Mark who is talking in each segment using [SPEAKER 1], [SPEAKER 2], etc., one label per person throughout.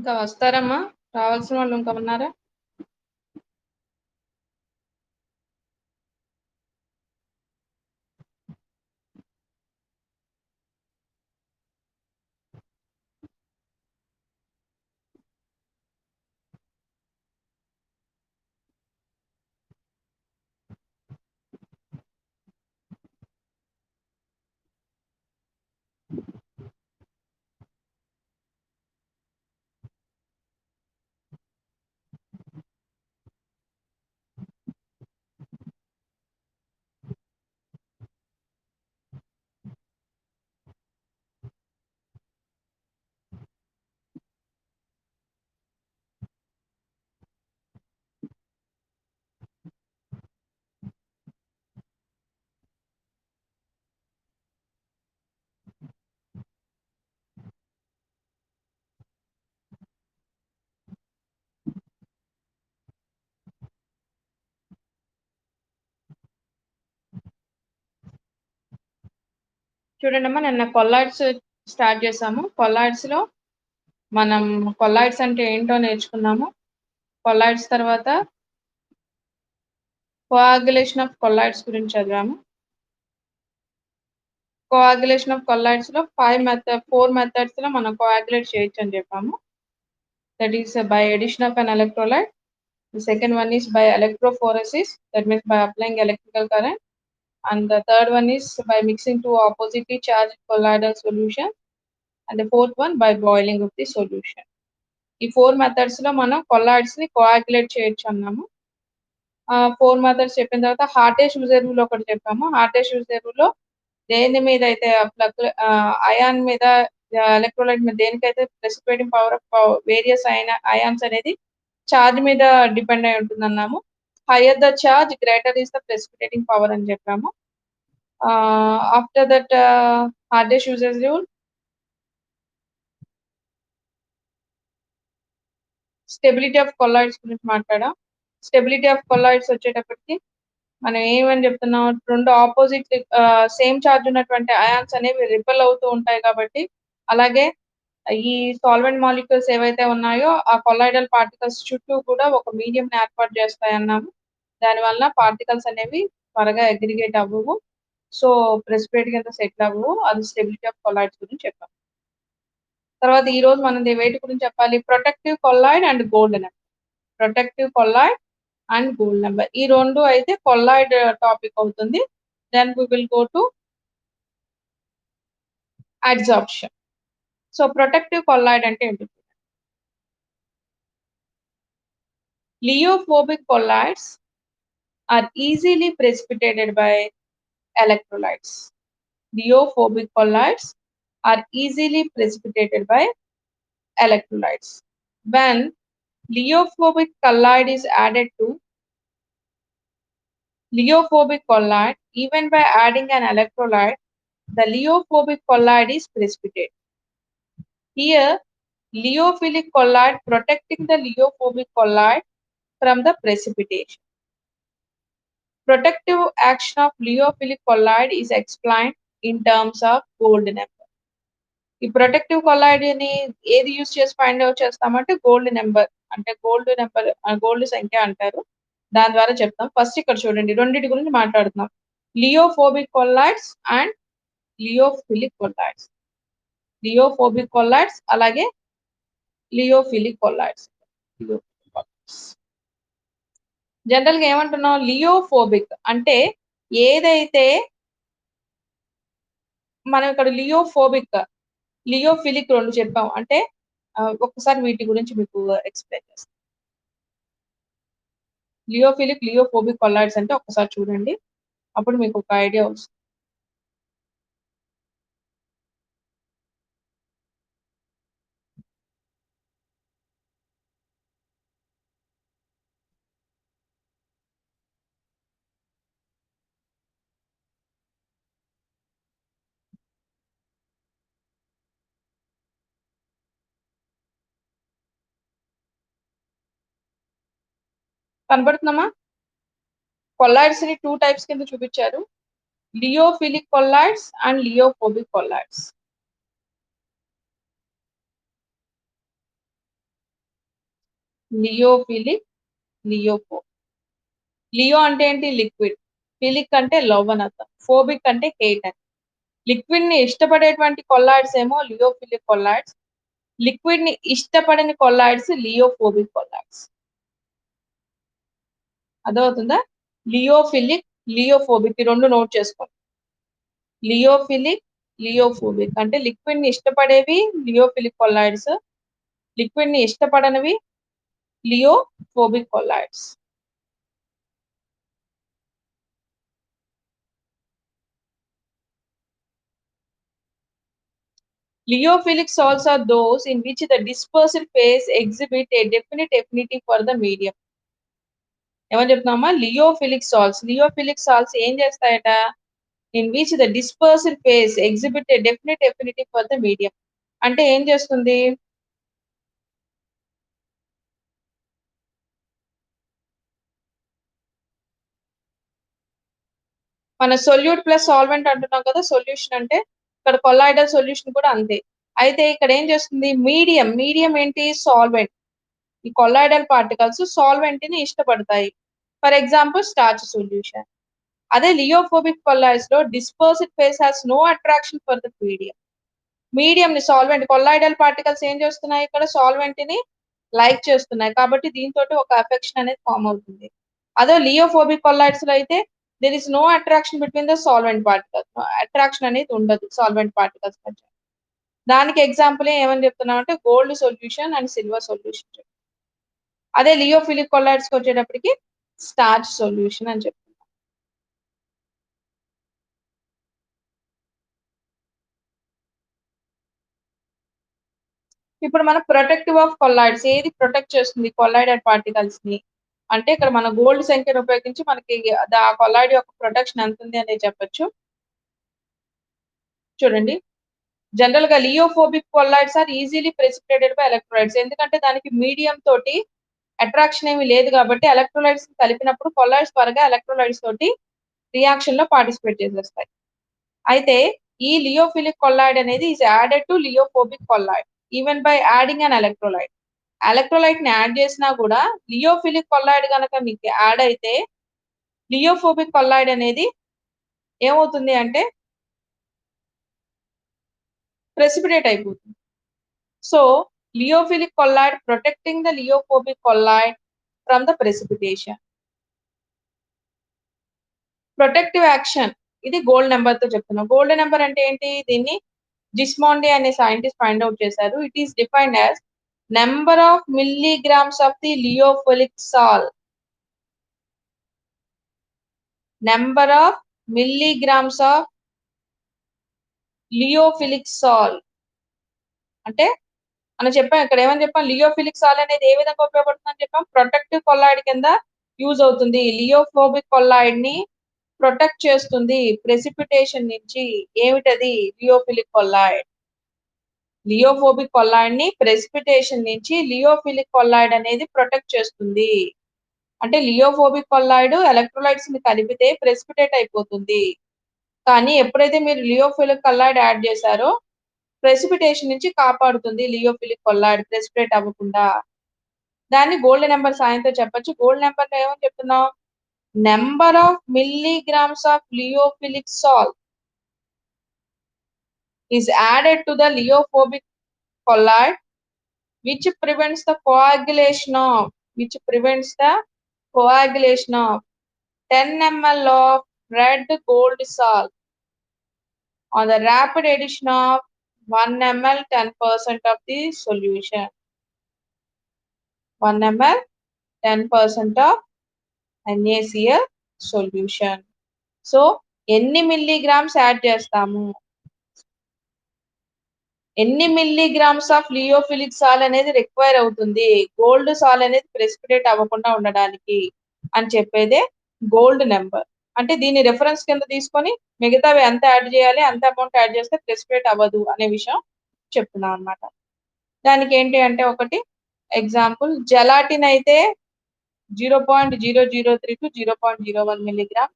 [SPEAKER 1] ఇంకా వస్తారమ్మా? రావాల్సిన వాళ్ళు ఇంకా ఉన్నారా? చూడండమ్మా, నిన్న కొల్లాయిడ్స్ స్టార్ట్ చేసాము. కొల్లాయిడ్స్ లో మనం కొల్లాయిడ్స్ అంటే ఏంటో నేర్చుకున్నాము. కొల్లాయిడ్స్ తర్వాత కోఆగులేషన్ ఆఫ్ కొల్లాయిడ్స్ గురించి చదివాము. కోఆగులేషన్ ఆఫ్ కొల్లాయిడ్స్ లో 4 మెథడ్స్ లో మనం కోఆగులేట్ చేయొచ్చు అని చెప్పాము. That is by addition of an electrolyte. The second one is by electrophoresis, that means by applying electrical current. And the third one is by mixing two oppositely charged colloidal solution. And the fourth one by boiling of the solution. ఈ 4 methods లో మనం కొల్లాయిడ్స్ ని కోఆగులేట్ చేయొచ్చు అన్నాము. 4 methods చెప్పిన తర్వాత హార్టేష్ reserve లో ఒకటి చెప్పాము. హార్టేష్ రిజర్వ్ లో దేని మీద అయితే అయాన్ మీద ఎలక్ట్రోలైట్ మీద దేనికైతే precipitating power of various ions అనేది చార్జ్ మీద డిపెండ్ అయి ఉంటుంది అన్నాము. Higher the charge greater is the precipitating power అని చెప్పాము. ఆఫ్టర్ దట్ హార్టేష్ యూజెస్ రూల్, స్టెబిలిటీ ఆఫ్ కొల్లాయిడ్స్ గురించి మాట్లాడాం. స్టెబిలిటీ ఆఫ్ కొల్లాయిడ్స్ వచ్చేటప్పటికి మనం ఏమని చెప్తున్నాం, రెండు ఆపోజిట్ సేమ్ చార్జ్ ఉన్నటువంటి అయాన్స్ అనేవి రిపెల్ అవుతూ ఉంటాయి కాబట్టి, అలాగే ఈ సాల్వెంట్ మాలిక్యూల్స్ ఏవైతే ఉన్నాయో ఆ కొల్లాయిడల్ పార్టికల్స్ చుట్టూ కూడా ఒక మీడియం ఏర్పాటు చేస్తాయి అన్నాము. దానివల్ల పార్టికల్స్ అనేవి త్వరగా అగ్రిగేట్ అవ్వవు, సో ప్రెసిపిటేట్ కింద సెటిల్ అవ్వవు. అది స్టెబిలిటీ ఆఫ్ కొల్లాయిడ్స్ గురించి చెప్పాం. తర్వాత ఈ రోజు మనం వేటి గురించి చెప్పాలి, protective colloid and gold number. Protective colloid and gold number, ఈ రెండు అయితే కొల్లాయిడ్ టాపిక్ అవుతుంది. Then we will go to adsorption. So protective colloid అంటే ఏంటి? Leophobic colloids are easily precipitated by electrolytes. Leophobic colloids are easily precipitated by electrolytes. When leophobic colloid is added to leophobic colloid, even by adding an electrolyte, the leophobic colloid is precipitated. Here, leophilic colloid protecting the leophobic colloid from the precipitation. Protective action of leophilic colloid is explained in terms of gold number. ఈ protective colloid ని ఏది use చేసి find out చేస్తామంటే gold number, అంటే gold సంఖ్య అంటారు. దాని ద్వారా చెప్తాం. ఫస్ట్ ఇక్కడ చూడండి, రెండింటి గురించి మాట్లాడుతున్నాం, లియోఫోబిక్ కొల్లాయిడ్స్ అండ్ లియోఫిలిక్ కొల్లాయిడ్స్. లియోఫోబిక్ కొల్లాయిడ్స్ అలాగే లియోఫిలిక్ కొల్లాయిడ్స్. జనరల్ గా ఏమంటున్నాం, లియోఫోబిక్ అంటే ఏదైతే మనం ఇక్కడ లియోఫోబిక్, లియోఫిలిక్ రెండు చెప్పాం. అంటే ఒక్కసారి వీటి గురించి మీకు ఎక్స్ప్లెయిన్ చేస్తాం. లియోఫిలిక్, లియోఫోబిక్ కొల్లాయిడ్స్ అంటే ఒక్కసారి చూడండి, అప్పుడు మీకు ఒక ఐడియా వస్తుంది. కనబడుతున్నామా? కొల్లాయిడ్స్ ని 2 టైప్స్ కింద చూపించారు, లియోఫిలిక్ కొల్లాయిడ్స్ అండ్ లియోఫోబిక్ కొల్లాయిడ్స్. లియోఫిలిక్, లియోఫోబిక్. లియో అంటే ఏంటి? లిక్విడ్. ఫిలిక్ అంటే లవ్ అని అర్థం. ఫోబిక్ అంటే హేట్ అని. లిక్విడ్ ని ఇష్టపడేటువంటి కొల్లాయిడ్స్ ఏమో లియోఫిలిక్ కొల్లాయిడ్స్. లిక్విడ్ ని ఇష్టపడని కొల్లాయిడ్స్ లియోఫోబిక్ కొల్లాయిడ్స్. అర్థమవుతుందా? లియోఫిలిక్, లియోఫోబిక్ ఈ రెండు నోట్ చేసుకోండి. లియోఫిలిక్, లియోఫోబిక్ అంటే లిక్విడ్ ని ఇష్టపడేవి లియోఫిలిక్ కొల్లాయిడ్స్, లిక్విడ్ ని ఇష్టపడనివి lyophobic కొల్లాయిడ్స్. Lyophilic salts are those in which the dispersed phase exhibit a definite affinity for the medium. ఏమని చెప్తున్నామా? లియోఫిలిక్ సాల్ట్స్. లియోఫిలిక్ సాల్ట్స్ ఏం చేస్తాయట? In which the dispersed phase exhibit a definite affinity for the medium. అంటే ఏం చేస్తుంది? మన solute plus solvent అంటున్నాం కదా solution అంటే, ఇక్కడ కొల్లాయిడల్ సొల్యూషన్ కూడా అంతే. అయితే ఇక్కడ ఏం చేస్తుంది? మీడియం, మీడియం ఏంటి? సాల్వెంట్. ఈ కొల్లాయిడల్ పార్టికల్స్ సాల్వెంట్ ని ఇష్టపడతాయి. For example starch solution. అదే లియోఫోబిక్ కొల్లాయిడ్స్ లో dispersed phase has no attraction for the medium. Medium ని సాల్వెంట్ కొల్లాయిడల్ పార్టికల్స్ ఏం చేస్తున్నాయి? ఇక్కడ సాల్వెంట్ ని లైక్ చేస్తున్నాయి. కాబట్టి దీంతో ఒక అఫెక్షన్ అనేది ఫామ్ అవుతుంది. అదే లియోఫోబిక్ కొల్లాయిడ్స్ లో అయితే there is no attraction between the solvent particles. Attraction అనేది ఉండదు సాల్వెంట్ పార్టికల్స్ మధ్య. దానికి ఎగ్జాంపుల్ ఏమని చెప్తున్నాం అంటే gold solution and silver solution. అదే లియోఫిలిక్ కొల్లాయిడ్స్ కి వచ్చేటప్పటికి స్టార్చ్ సొల్యూషన్ అని చెప్తున్నాం. ఇప్పుడు మన ప్రొటెక్టివ్ ఆఫ్ కొల్లాయిడ్స్ ఏది ప్రొటెక్ట్ చేస్తుంది కొల్లాయిడల్ పార్టికల్స్ ని అంటే ఇక్కడ మన గోల్డ్ సంఖ్యను ఉపయోగించి మనకి ఆ కొల్లాయిడ్ యొక్క ప్రొటెక్షన్ ఎంత ఉంది అనేది చెప్పొచ్చు. చూడండి, జనరల్ గా lyophobic colloids are easily precipitated by electrolytes. ఎందుకంటే దానికి మీడియం తోటి అట్రాక్షన్ ఏమి లేదు కాబట్టి ఎలక్ట్రోలైట్స్ కలిపినప్పుడు కొల్లాయిడ్స్ త్వరగా ఎలక్ట్రోలైట్స్ తోటి రియాక్షన్ లో పార్టిసిపేట్ చేసేస్తాయి. అయితే ఈ లియోఫిలిక్ కొల్లాయిడ్ అనేది is added to lyophobic colloid even by adding an electrolyte. Electrolyte ని యాడ్ చేసినా కూడా లియోఫిలిక్ కొల్లాయిడ్ కనుక మీకు యాడ్ అయితే లియోఫోబిక్ కొల్లాయిడ్ అనేది ఏమవుతుంది అంటే ప్రెసిపిటేట్ అయిపోతుంది. So lyophilic colloid protecting the lyophobic colloid from the precipitation. Protective action ఇది గోల్డ్ నెంబర్ తో చెప్తున్నాం. గోల్డ్ నెంబర్ అంటే ఏంటి? దీన్ని జిస్మాండే అనే సైంటిస్ట్ ఫైండ్ అవుట్ చేశారు. It is defined as number of milligrams of the lyophilic sol. Number of milligrams of lyophilic sol అంటే మనం చెప్పాం ఇక్కడ ఏమని చెప్పాం? లియోఫిలిక్ సాల్ అనేది ఏ విధంగా ఉపయోగపడుతుందని చెప్పాం? ప్రొటెక్టివ్ కొల్లాయిడ్ కింద యూజ్ అవుతుంది. లియోఫోబిక్ కొల్లాయిడ్ ని ప్రొటెక్ట్ చేస్తుంది ప్రెసిపిటేషన్ నుంచి. ఏమిటది? లియోఫిలిక్ కొల్లాయిడ్. లియోఫోబిక్ కొల్లాయిడ్ ని ప్రెసిపిటేషన్ నుంచి లియోఫిలిక్ కొల్లాయిడ్ అనేది ప్రొటెక్ట్ చేస్తుంది. అంటే లియోఫోబిక్ కొల్లాయిడ్ ఎలక్ట్రోలైట్స్ ని కలిపితే ప్రెసిపిటేట్ అయిపోతుంది. కానీ ఎప్పుడైతే మీరు లియోఫిలిక్ కొల్లాయిడ్ యాడ్ చేశారో ప్రెసిపిటేషన్ నుంచి కాపాడుతుంది లియోఫిలిక్ కొల్లాయిడ్ ప్రెసిపిటేట్ అవ్వకుండా. దాన్ని గోల్డ్ నెంబర్ సాయంతో చెప్పొచ్చు. గోల్డ్ నెంబర్ లో ఏమని చెప్తున్నాం? Number of milligrams of lyophilic సాల్ is added to the liophobic colloid which prevents the coagulation of 10 ml of red gold salt on the rapid addition of 1 ml 10% of the solution. 1 ml 10% of NaCl solution. So ఎన్ని milligrams add చేస్తాము? ఎన్ని milligrams of lyophilic సాల్ అనేది require అవుతుంది gold సాల్ అనేది precipitate అవ్వకుండా ఉండడానికి అని చెప్పేదే గోల్డ్ నెంబర్. అంటే దీన్ని రెఫరెన్స్ కింద తీసుకొని మిగతావి ఎంత యాడ్ చేయాలి, అంత అమౌంట్ యాడ్ చేస్తే ప్రెసిపిటేట్ అవ్వదు అనే విషయం చెప్తున్నాం అనమాట. దానికి ఏంటి అంటే ఒకటి ఎగ్జాంపుల్ జెలాటిన్ అయితే 0.003 టు 0.01 మిల్లీగ్రామ్.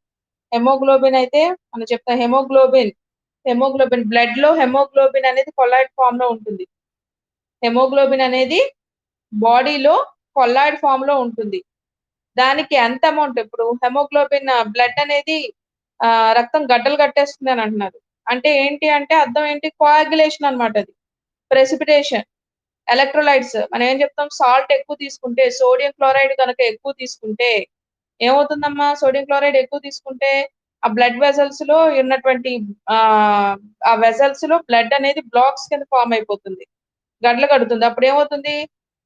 [SPEAKER 1] హెమోగ్లోబిన్ అయితే మనం చెప్తాం హెమోగ్లోబిన్ బ్లడ్ లో హెమోగ్లోబిన్ అనేది కొల్లాయిడ్ ఫామ్ లో ఉంటుంది. హెమోగ్లోబిన్ అనేది బాడీలో కొల్లాయిడ్ ఫామ్ లో ఉంటుంది. దానికి ఎంత అమౌంట్ ఇప్పుడు హెమోగ్లోబిన్ బ్లడ్ అనేది రక్తం గడ్డలు కట్టేస్తుంది అని అంటున్నారు. అంటే ఏంటి అంటే అర్థం ఏంటి? కోయాగ్యులేషన్ అనమాట అది. ప్రెసిపిటేషన్, ఎలక్ట్రోలైట్స్ మనం ఏం చెప్తాం? సాల్ట్ ఎక్కువ తీసుకుంటే, సోడియం క్లోరైడ్ కనుక ఎక్కువ తీసుకుంటే ఏమవుతుందమ్మా? సోడియం క్లోరైడ్ ఎక్కువ తీసుకుంటే ఆ బ్లడ్ వెసల్స్ లో ఉన్నటువంటి ఆ వెసల్స్ లో బ్లడ్ అనేది బ్లాక్స్ కింద ఫామ్ అయిపోతుంది, గడ్డలు కడుతుంది. అప్పుడు ఏమవుతుంది?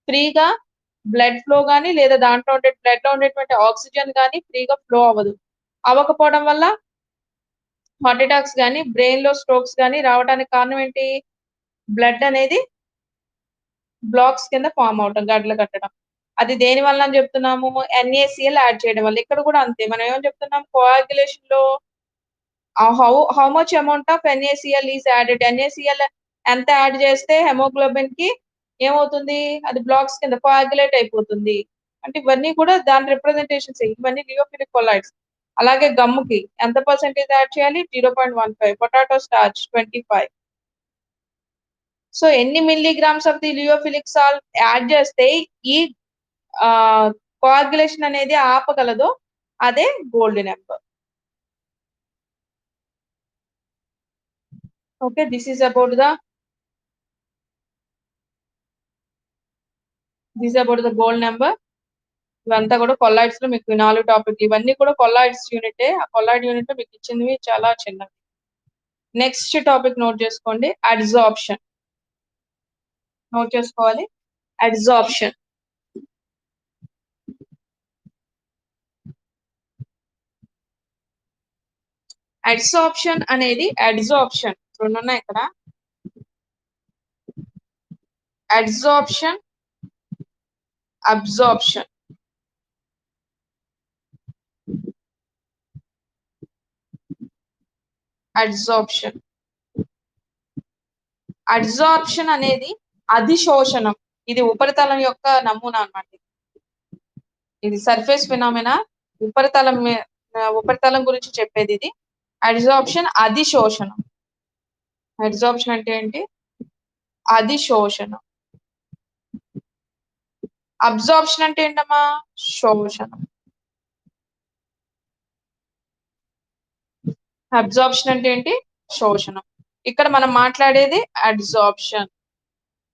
[SPEAKER 1] ఫ్రీగా బ్లడ్ ఫ్లో కానీ లేదా దాంట్లో ఉండే బ్లడ్ లో ఉండేటువంటి ఆక్సిజన్ కానీ ఫ్రీగా ఫ్లో అవ్వదు. అవ్వకపోవడం వల్ల హార్ట్ అటాక్స్ కానీ బ్రెయిన్ లో స్ట్రోక్స్ కానీ రావడానికి కారణం ఏంటి? బ్లడ్ అనేది బ్లాక్స్ కింద ఫామ్ అవటం, గడ్డలు కట్టడం. అది దేని వల్ల అని చెప్తున్నాము? NaCl యాడ్ చేయడం వల్ల. ఇక్కడ కూడా అంతే. మనం ఏమని చెప్తున్నాం? కోయాగ్యులేషన్ లో how much amount of NaCl is added. NaCl ఎంత యాడ్ చేస్తే హెమోగ్లోబిన్ కి ఏమవుతుంది? అది బ్లాక్స్ కింద కోయాగ్యులేట్ అయిపోతుంది. అంటే ఇవన్నీ కూడా దాని రిప్రజెంటేషన్స్. ఇవన్నీ లియోఫిలిక్ కొలాయిడ్స్. అలాగే గమ్ముకి ఎంత పర్సెంటేజ్ యాడ్ చేయాలి? 0.15. Potato starch 25. సో ఎన్ని milligrams of the lyophilic salt add చేస్తే ఈ కోయాగ్యులేషన్ అనేది ఆపగలదో అదే gold number. Okay, this is about the gold number. ఇవంతా కూడా కొల్లాయిడ్స్ లో మీకు 4 టాపిక్. ఇవన్నీ కూడా కొల్లాయిడ్స్ యూనిటే. ఆ కొల్లాయిడ్ యూనిట్ లో మీకు ఇచ్చినవి చాలా చిన్నవి. నెక్స్ట్ టాపిక్ నోట్ చేసుకోండి, అడ్జార్ప్షన్. నోట్ చేసుకోవాలి, అడ్జార్ప్షన్. అడ్సార్ప్షన్ అనేది అడ్జార్ప్షన్ రెండు ఉన్నాయి ఇక్కడ. Adsorption, absorption. అడ్జార్ప్షన్. అడ్జార్ప్షన్ అనేది అధిశోషణం. ఇది ఉపరితలం యొక్క నమూనా అన్నమాట. ఇది సర్ఫేస్ ఫినామినా, ఉపరితలం గురించి చెప్పేది ఇది. అడ్జార్ప్షన్, అధిశోషణం. అడ్జార్ప్షన్ అంటే ఏంటి? అధిశోషణం. అబ్జార్ప్షన్ అంటే ఏంటమ్మా? శోషణం. అబ్జార్ప్షన్ అంటే ఏంటి? శోషణం. ఇక్కడ మనం మాట్లాడేది అడ్జార్ప్షన్,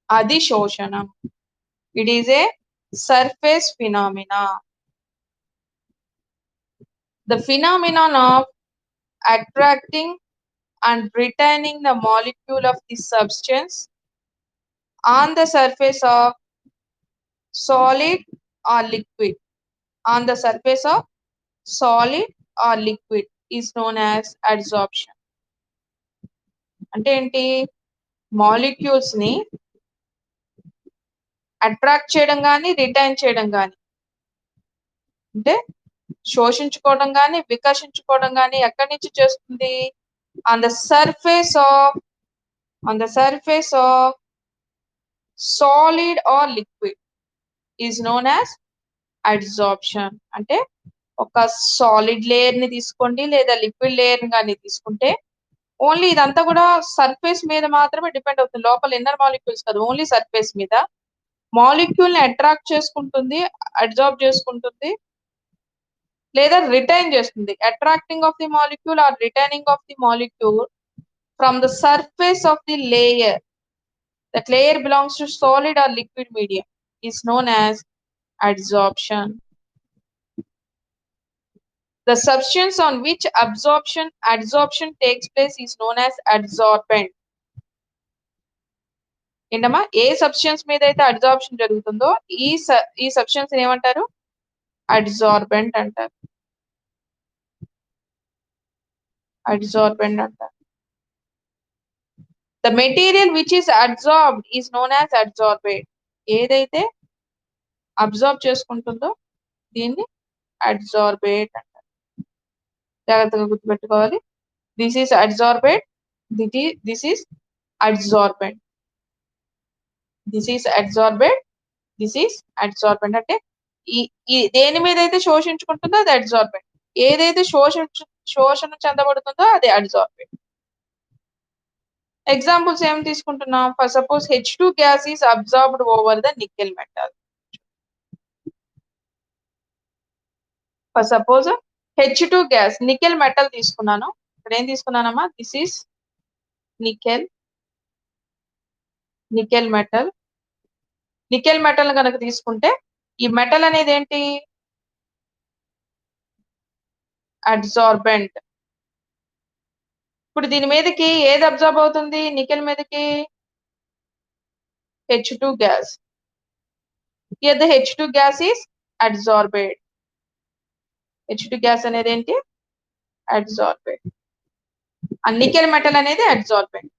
[SPEAKER 1] అధిశోషణం. It is a surface phenomena. The phenomenon of attracting and retaining the molecule of the substance on the surface of solid or liquid, on the surface of solid or liquid is known as adsorption. అంటే ఏంటి? Molecules ని attract చేయడం కానీ retain చేయడం కానీ, అంటే శోషించుకోవడం కానీ వికర్షించుకోవడం కానీ ఎక్కడి నుంచి చేస్తుంది? On the surface of solid or liquid is known as adsorption. అంటే ఒక సాలిడ్ లేయర్ ని తీసుకోండి లేదా లిక్విడ్ లేయర్ ని కానీ తీసుకుంటే ఓన్లీ ఇదంతా కూడా సర్ఫేస్ మీద మాత్రమే డిపెండ్ అవుతుంది, లోపల ఇన్నర్ మాలిక్యూల్స్ కాదు, ఓన్లీ సర్ఫేస్ మీద. మాలిక్యూల్ ని అట్రాక్ట్ చేసుకుంటుంది, అబ్జార్బ్ చేసుకుంటుంది లేదా రిటైన్ చేస్తుంది. Attracting of the molecule or retaining of the molecule from the surface of the layer. That layer belongs to solid or liquid medium is known as adsorption. The substance on which adsorption takes place is known as adsorbent. ఏంటమ్మా? ఏ substance మీద అయితే adsorption జరుగుతుందో ఈ substance ఏమంటారు? Adsorbent అంటారు. Adsorbent అంటారు. The material which is adsorbed is known as adsorbate. ఏదైతే absorb చేసుకుంటుందో దీన్ని అడ్జార్బేట్ అంటారు. జాగ్రత్తగా గుర్తుపెట్టుకోవాలి. This is adsorbate, this is adsorbent. This is adsorbate, this is adsorbent. అంటే ఈ దేని మీద అయితే శోషించుకుంటుందో అది అడ్జార్బెంట్, ఏదైతే శోషణ చెందబడుతుందో అది అడ్జార్బెంట్. ఎగ్జాంపుల్స్ ఏం తీసుకుంటున్నాం? For suppose H2 gas is absorbed over the nickel metal. For suppose H2 gas nickel metal తీసుకున్నాను. ఇక్కడ ఏం తీసుకున్నానమ్మా? This is nickel metal. Nickel metal కనుక తీసుకుంటే ఈ మెటల్ అనేది ఏంటి? అబ్జార్బెంట్. ఇప్పుడు దీని మీదకి ఏది అబ్జార్బ్ అవుతుంది? నికెల్ మీదకి H2 gas. Here the H2 gas is adsorbed. H2 gas అనేది ఏంటి? అబ్జార్బెడ్. ఆ నికెల్ మెటల్ అనేది absorbent.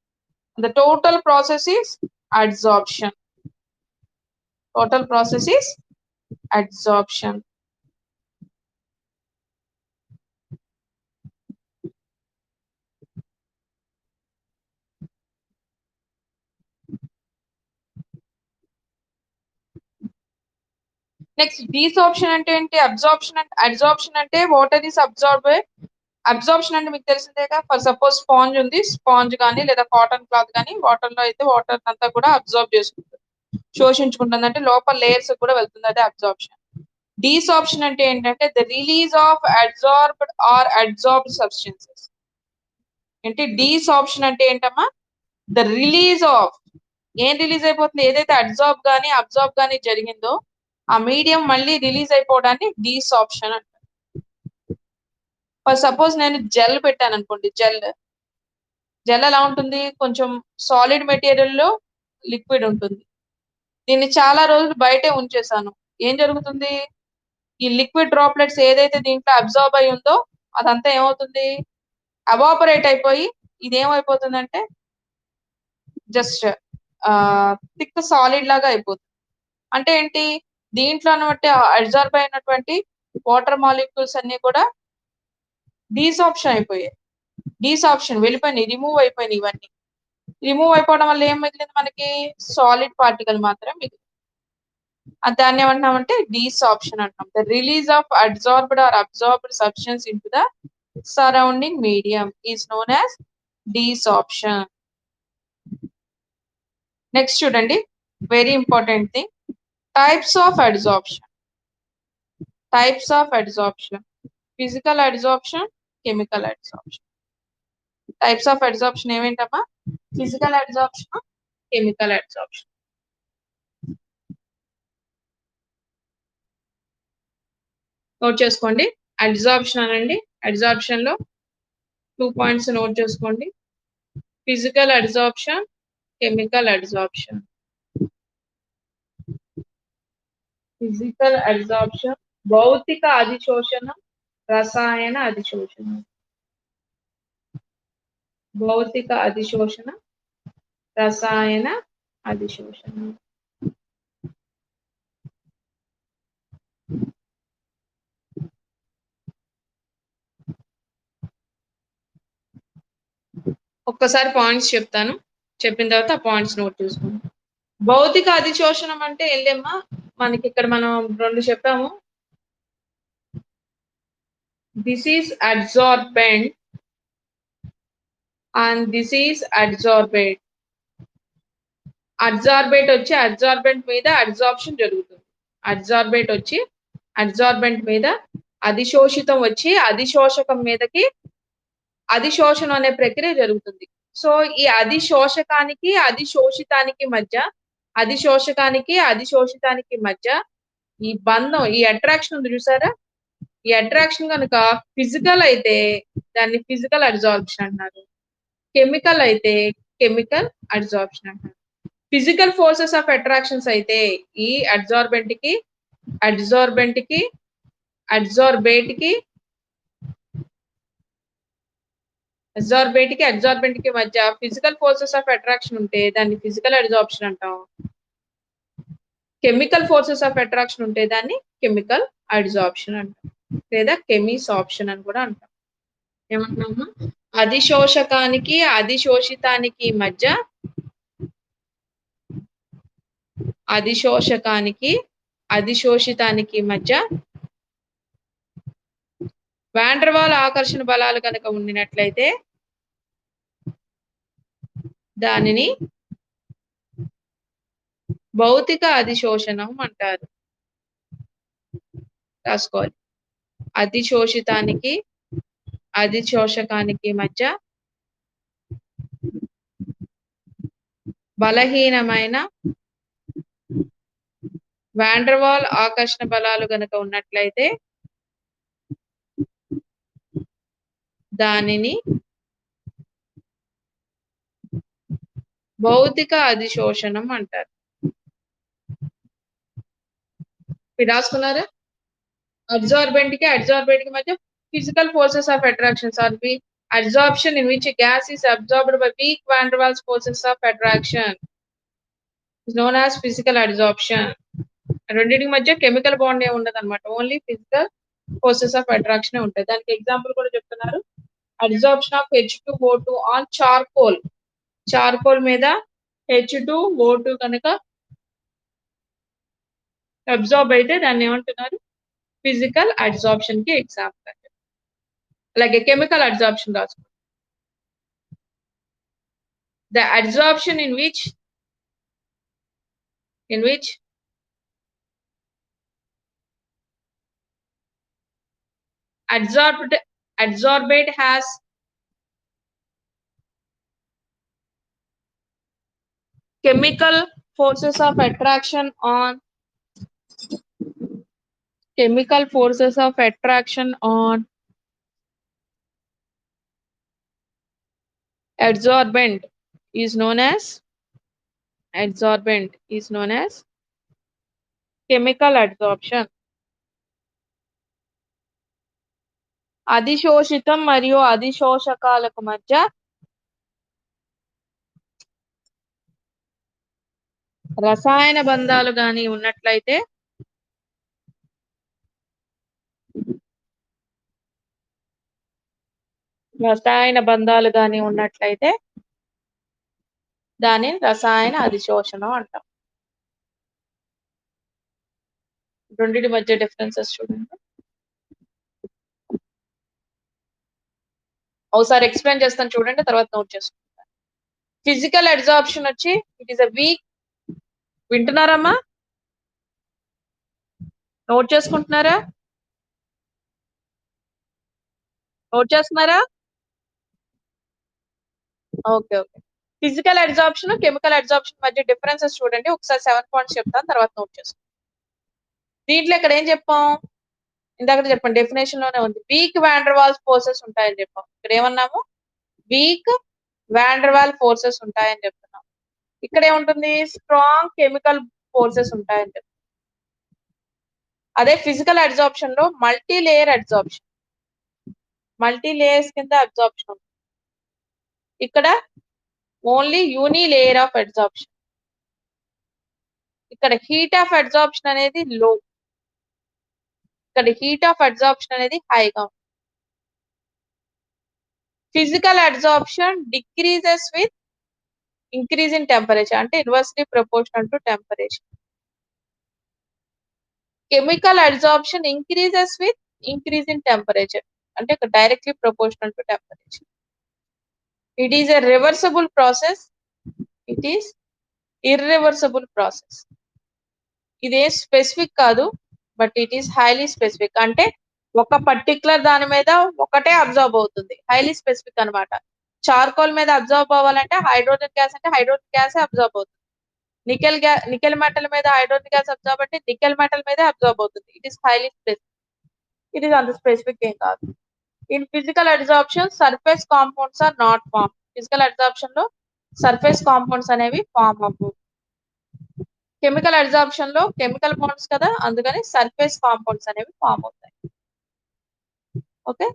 [SPEAKER 1] The total process is adsorption. Total process is adsorption. Next desorption అంటే ఏంటి? అబ్జార్ప్షన్ అంటే వాటర్ ఈస్ అబ్జార్బెడ్. అబ్జార్ప్షన్ అంటే మీకు తెలిసిందేగా. ఫర్ సపోజ్ స్పాంజ్ ఉంది, స్పాంజ్ కానీ లేదా కాటన్ క్లాత్ కానీ వాటర్ లో అయితే వాటర్ అంతా కూడా అబ్జార్బ్ చేసుకుంటుంది, శోషించుకుంటుంది, అంటే లోపల లేయర్స్ కూడా వెళ్తుంది, అదే అబ్జార్ప్షన్. డీసార్ప్షన్ అంటే ఏంటంటే the release of adsorbed or adsorbed substances. ఏంటి డీసార్ప్షన్ అంటే ఏంటమ్మా? ద రిలీజ్ ఆఫ్, ఏం రిలీజ్ అయిపోతుంది? ఏదైతే అబ్జార్బ్ గానీ జరిగిందో ఆ మీడియం మళ్ళీ రిలీజ్ అయిపోవడాన్ని డీసార్ప్షన్ అంటారు. ఫర్ సపోజ్ నేను జెల్ పెట్టాను అనుకోండి. జెల్ ఎలా ఉంటుంది? కొంచెం సాలిడ్ మెటీరియల్ లో లిక్విడ్ ఉంటుంది. దీన్ని చాలా రోజులు బయటే ఉంచేసాను. ఏం జరుగుతుంది? ఈ లిక్విడ్ డ్రాప్లెట్స్ ఏదైతే దీంట్లో అబ్జార్బ్ అయి ఉందో అదంతా ఏమవుతుంది? అవాపరేట్ అయిపోయి ఇదేమైపోతుందంటే జస్ట్ థిక్ సాలిడ్ లాగా అయిపోతుంది. అంటే ఏంటి? దీంట్లో బట్టి అబ్జార్బ్ అయినటువంటి వాటర్ మాలిక్యూల్స్ అన్ని కూడా డీసార్ప్షన్ అయిపోయాయి. డీసార్ప్షన్ వెళ్ళిపోయినాయి, రిమూవ్ అయిపోయినాయి. ఇవన్నీ రిమూవ్ అయిపోవడం వల్ల ఏం మిగిలింది? మనకి సాలిడ్ పార్టికల్ మాత్రం మిగిలింది. దాన్ని ఏమంటామంటే డీసార్ప్షన్ అంటాం. The release of absorbed or absorbed substance into the surrounding medium is known as desorption. Next చూడండి, very important thing, types of adsorption. Types of adsorption: physical adsorption, chemical adsorption. Types of adsorption ఏమేంటమ్మా? Physical adsorption, chemical adsorption. Note చేసుకోండి. Adsorption అనండి. Adsorption లో 2 points note చేసుకోండి. Physical adsorption, chemical adsorption. Physical adsorption భౌతిక అధిశోషణం, రసాయన అధిశోషణం. భౌతిక అధిశోషణ, రసాయన అధిశోషణం. ఒక్కసారి పాయింట్స్ చెప్తాను, చెప్పిన తర్వాత ఆ పాయింట్స్ నోట్ చేసుకోండి. భౌతిక అధిశోషణం అంటే ఏంటమ్మా? మనకి ఇక్కడ మనం 2 చెప్పాము. This is adsorbent and this is adsorbate. Adsorbate వచ్చి అడ్జార్బెంట్ మీద అడ్జార్ప్షన్ జరుగుతుంది. అడ్జార్బేట్ వచ్చి అడ్జార్బెంట్ మీద, అధిశోషితం వచ్చి అధిశోషకం మీదకి అధిశోషణం అనే ప్రక్రియ జరుగుతుంది. సో ఈ అధిశోషకానికి అధిశోషితానికి మధ్య, అధిశోషితానికి మధ్య ఈ బంధం, ఈ అట్రాక్షన్ ఉంది చూసారా? ఈ అట్రాక్షన్ కనుక ఫిజికల్ అయితే దాన్ని ఫిజికల్ అడ్జార్ప్షన్ అంటారు. కెమికల్ అయితే కెమికల్ అడ్జార్ప్షన్ అంటారు. ఫిజికల్ ఫోర్సెస్ ఆఫ్ అట్రాక్షన్స్ అయితే ఈ అడ్జార్బెంట్ కి అడ్జార్బెంట్ కి మధ్య ఫిజికల్ ఫోర్సెస్ ఆఫ్ అట్రాక్షన్ ఉంటే దాన్ని ఫిజికల్ అడ్జార్ప్షన్ అంటాం. కెమికల్ ఫోర్సెస్ ఆఫ్ అట్రాక్షన్ ఉంటే దాన్ని కెమికల్ అడ్జార్ప్షన్ అంటాం, లేదా కెమిసార్ప్షన్ అని కూడా అంటాం. ఏమంటున్నాము? అధిశోషకానికి అధిశోషితానికి మధ్య, అధిశోషితానికి మధ్య వాండర్వాల్ ఆకర్షణ బలాలు కనుక ఉండినట్లయితే దానిని భౌతిక అధిశోషణం అంటారు. రాసుకోవాలి. అధిశోషితానికి అధిశోషకానికి మధ్య బలహీనమైన వాండర్వాల్ ఆకర్షణ బలాలు గనుక ఉన్నట్లయితే దానిని భౌతిక అధిశోషణం అంటారు. మీరు రాసుకున్నారా? అబ్జార్బెంట్ కి మధ్య physical forces of attractions are weak. Absorption in which a gas is absorbed by weak van der Waals forces of attraction is known as physical adsorption. రెండింటికి మధ్య కెమికల్ బాండ్ ఏ ఉండదు అనమాట, only physical forces of attraction ఉంటాయి. దానికి example కూడా చెప్తున్నారు. Absorption of H2O2 on charcoal మీద H2O2 కనుక అబ్జార్బ్ అయితే దాన్ని ఏమంటున్నారు? ఫిజికల్ అడ్జార్ప్షన్ కి ఎగ్జాంపుల్. అలాగే కెమికల్ అడ్జార్ప్షన్ రాసుకో. The adsorption in which adsorbate has chemical forces of attraction on adsorbent is known as chemical adsorption. అధిశోషితం మరియు అధిశోషకాలకు మధ్య రసాయన బంధాలు గాని ఉన్నట్లయితే దానిని రసాయన అధిశోషణం అంటాం. రెండింటి మధ్య డిఫరెన్సెస్ చూడండి. ఒకసారి ఎక్స్ప్లెయిన్ చేస్తాను చూడండి, తర్వాత నోట్ చేసుకుంటాను. ఫిజికల్ అడ్జార్ప్షన్ వచ్చి ఇట్ ఈస్ అ వీక్. వింటున్నారమ్మా? నోట్ చేసుకుంటున్నారా? నోట్ చేస్తున్నారా? Okay. Physical adsorption chemical adsorption మధ్య డిఫరెన్సెస్ చూడండి. ఒకసారి 7 పాయింట్స్ చెప్తాను, తర్వాత నోట్ చేసుకోండి. దీంట్లో ఇక్కడ ఏం చెప్పాం? ఇందాక చెప్పండి, డెఫినేషన్ లోనే ఉంది. వీక్ వాండర్వాల్స్ ఫోర్సెస్ ఉంటాయని చెప్పాం. ఇక్కడ ఏమన్నాము? వీక్ వాండర్వాల్ ఫోర్సెస్ ఉంటాయని చెప్తున్నాం. ఇక్కడ ఏముంటుంది? స్ట్రాంగ్ కెమికల్ ఫోర్సెస్ ఉంటాయని చెప్తాం. అదే ఫిజికల్ అడ్జార్ప్షన్ లో మల్టీ లేయర్స్ కింద అబ్జార్ప్షన్ ఉంటుంది. ఇక్కడ only uni layer of adsorption. ఇక్కడ హీట్ ఆఫ్ అడ్జార్ప్షన్ అనేది లో, ఇక్కడ హీట్ ఆఫ్ అడ్జార్ప్షన్ అనేది హైగా ఉంది. Physical adsorption decreases with increase in temperature, అంటే inversely proportional to temperature. Chemical adsorption increases with increase in temperature, అంటే directly proportional to temperature. It is a reversible process. It is irreversible process. ఇదే specific కాదు, but it is highly specific. అంటే ఒక particular దాని మీద ఒకటే absorb అవుతుంది, highly specific అనమాట. చార్కోల్ మీద అబ్జర్వ్ అవ్వాలంటే హైడ్రోజన్ గ్యాస్ అంటే హైడ్రోజన్ గ్యాస్ అబ్జర్వ్ అవుతుంది. నికెల్ మెటల్ మీద హైడ్రోజన్ గ్యాస్ అబ్జర్వ్ అంటే నికెల్ మెటల్ మీద అబ్జర్వ్ అవుతుంది. It is highly specific. It is అంత స్పెసిఫిక్ ఏం కాదు. In physical adsorption surface compounds are not form. Physical adsorption లో సర్ఫేస్ కాంపౌండ్స్ అనేవి ఫార్మ్ అవ్వవు. కెమికల్ అడ్జార్ప్షన్ లో కెమికల్ బాండ్స్ కదా, అందుకని సర్ఫేస్ కాంపౌండ్స్ అనేవి ఫామ్ అవుతాయి. ఓకే,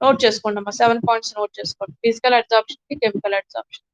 [SPEAKER 1] నోట్ చేసుకోండి అమ్మా. 7 పాయింట్స్ నోట్ చేసుకోండి. ఫిజికల్ అడ్జార్ప్షన్ కి కెమికల్ అడ్జార్ప్షన్.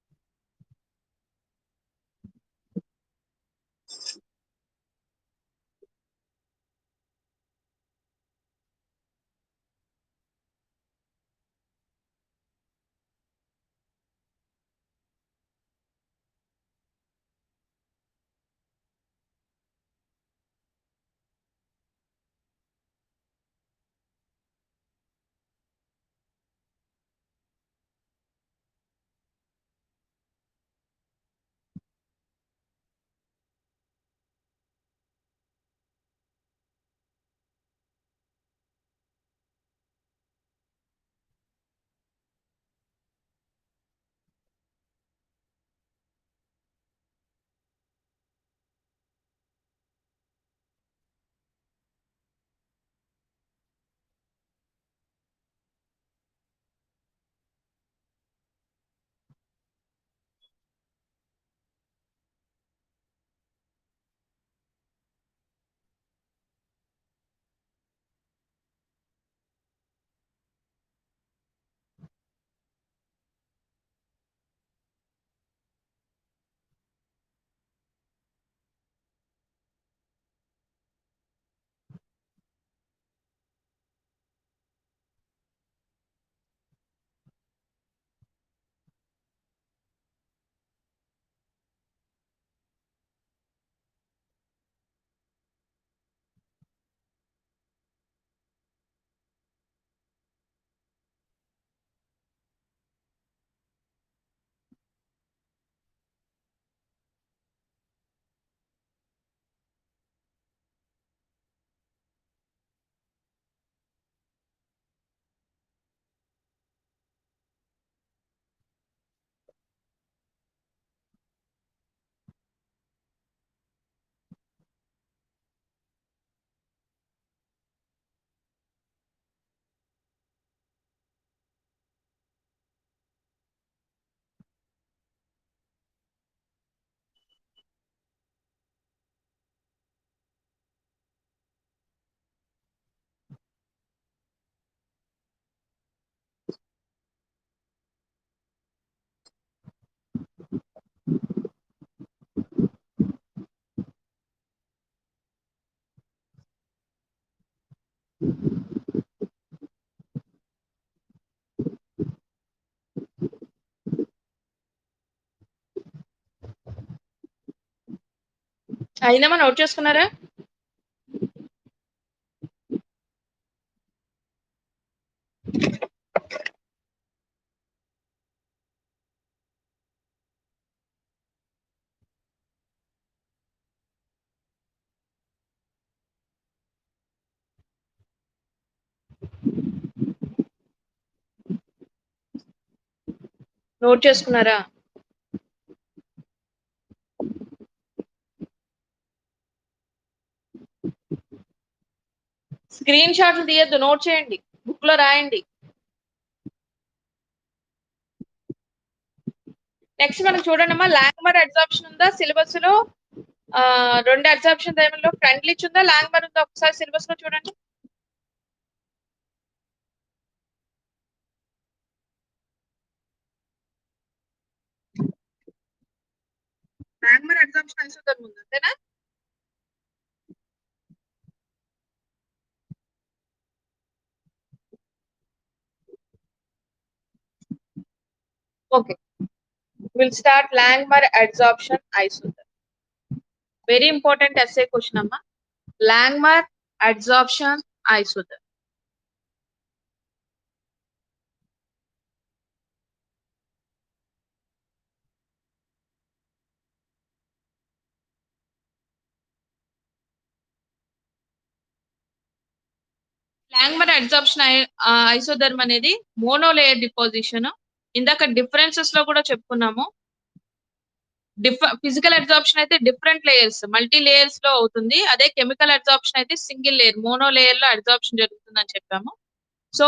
[SPEAKER 1] అయిందమ్మా, నోట్ చేసుకున్నారా? నోట్ చేసుకున్నారా? స్క్రీన్ షాట్లు తీయద్దు, నోట్ చేయండి, బుక్ లో రాయండి. నెక్స్ట్ మనం చూడండి అమ్మా, లాంగ్మర్ అడ్సార్ప్షన్ ఉందా సిలబస్ లో? రెండు అడ్సార్ప్షన్ టైంలో ఫ్రెండ్లీచ్ ఉందా, లాంగ్మర్ ఉందా? ఒకసారి సిలబస్ లో చూడండి. లాంగ్మర్ అడ్సార్ప్షన్ ఐసోథర్మ్ ఉంది, అంతేనా? Okay, will start Langmuir adsorption isotherm. Very important SA question అమ్మా, Langmuir adsorption isotherm. Langmuir adsorption ఐసోథర్మ్ అనేది మోనోలేయర్ డిపోజిషన్. ఇందాక డిఫరెన్సెస్ లో కూడా చెప్పుకున్నాము. ఫిజికల్ అడ్సార్ప్షన్ అయితే డిఫరెంట్ లేయర్స్, మల్టీ లేయర్స్ లో అవుతుంది. అదే కెమికల్ అడ్సార్ప్షన్ అయితే సింగిల్ లేయర్, మోనో లేయర్ లో అడ్సార్ప్షన్ జరుగుతుందని చెప్పాము. So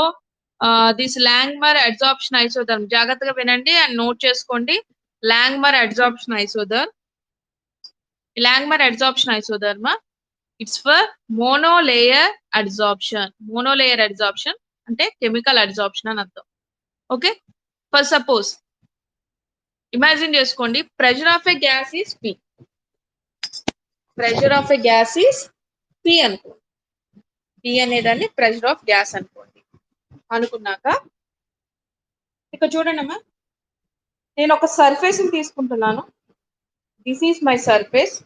[SPEAKER 1] this Langmuir adsorption isotherm, జాగ్రత్తగా వినండి అండ్ నోట్ చేసుకోండి. Langmuir adsorption isotherm, Langmuir adsorption isotherm, it's for monolayer adsorption. Monolayer adsorption అంటే కెమికల్ అడ్సార్ప్షన్ అని అర్థం. ఓకే, ఫర్ సపోజ్ ఇమాజిన్ చేసుకోండి, pressure of a gas is P. Pressure of a gas is P అనుకోండి. P అనేదాన్ని pressure of gas అనుకోండి. అనుకున్నాక ఇక్కడ చూడండి అమ్మా, నేను ఒక సర్ఫేస్ ని తీసుకుంటున్నాను. This is my surface.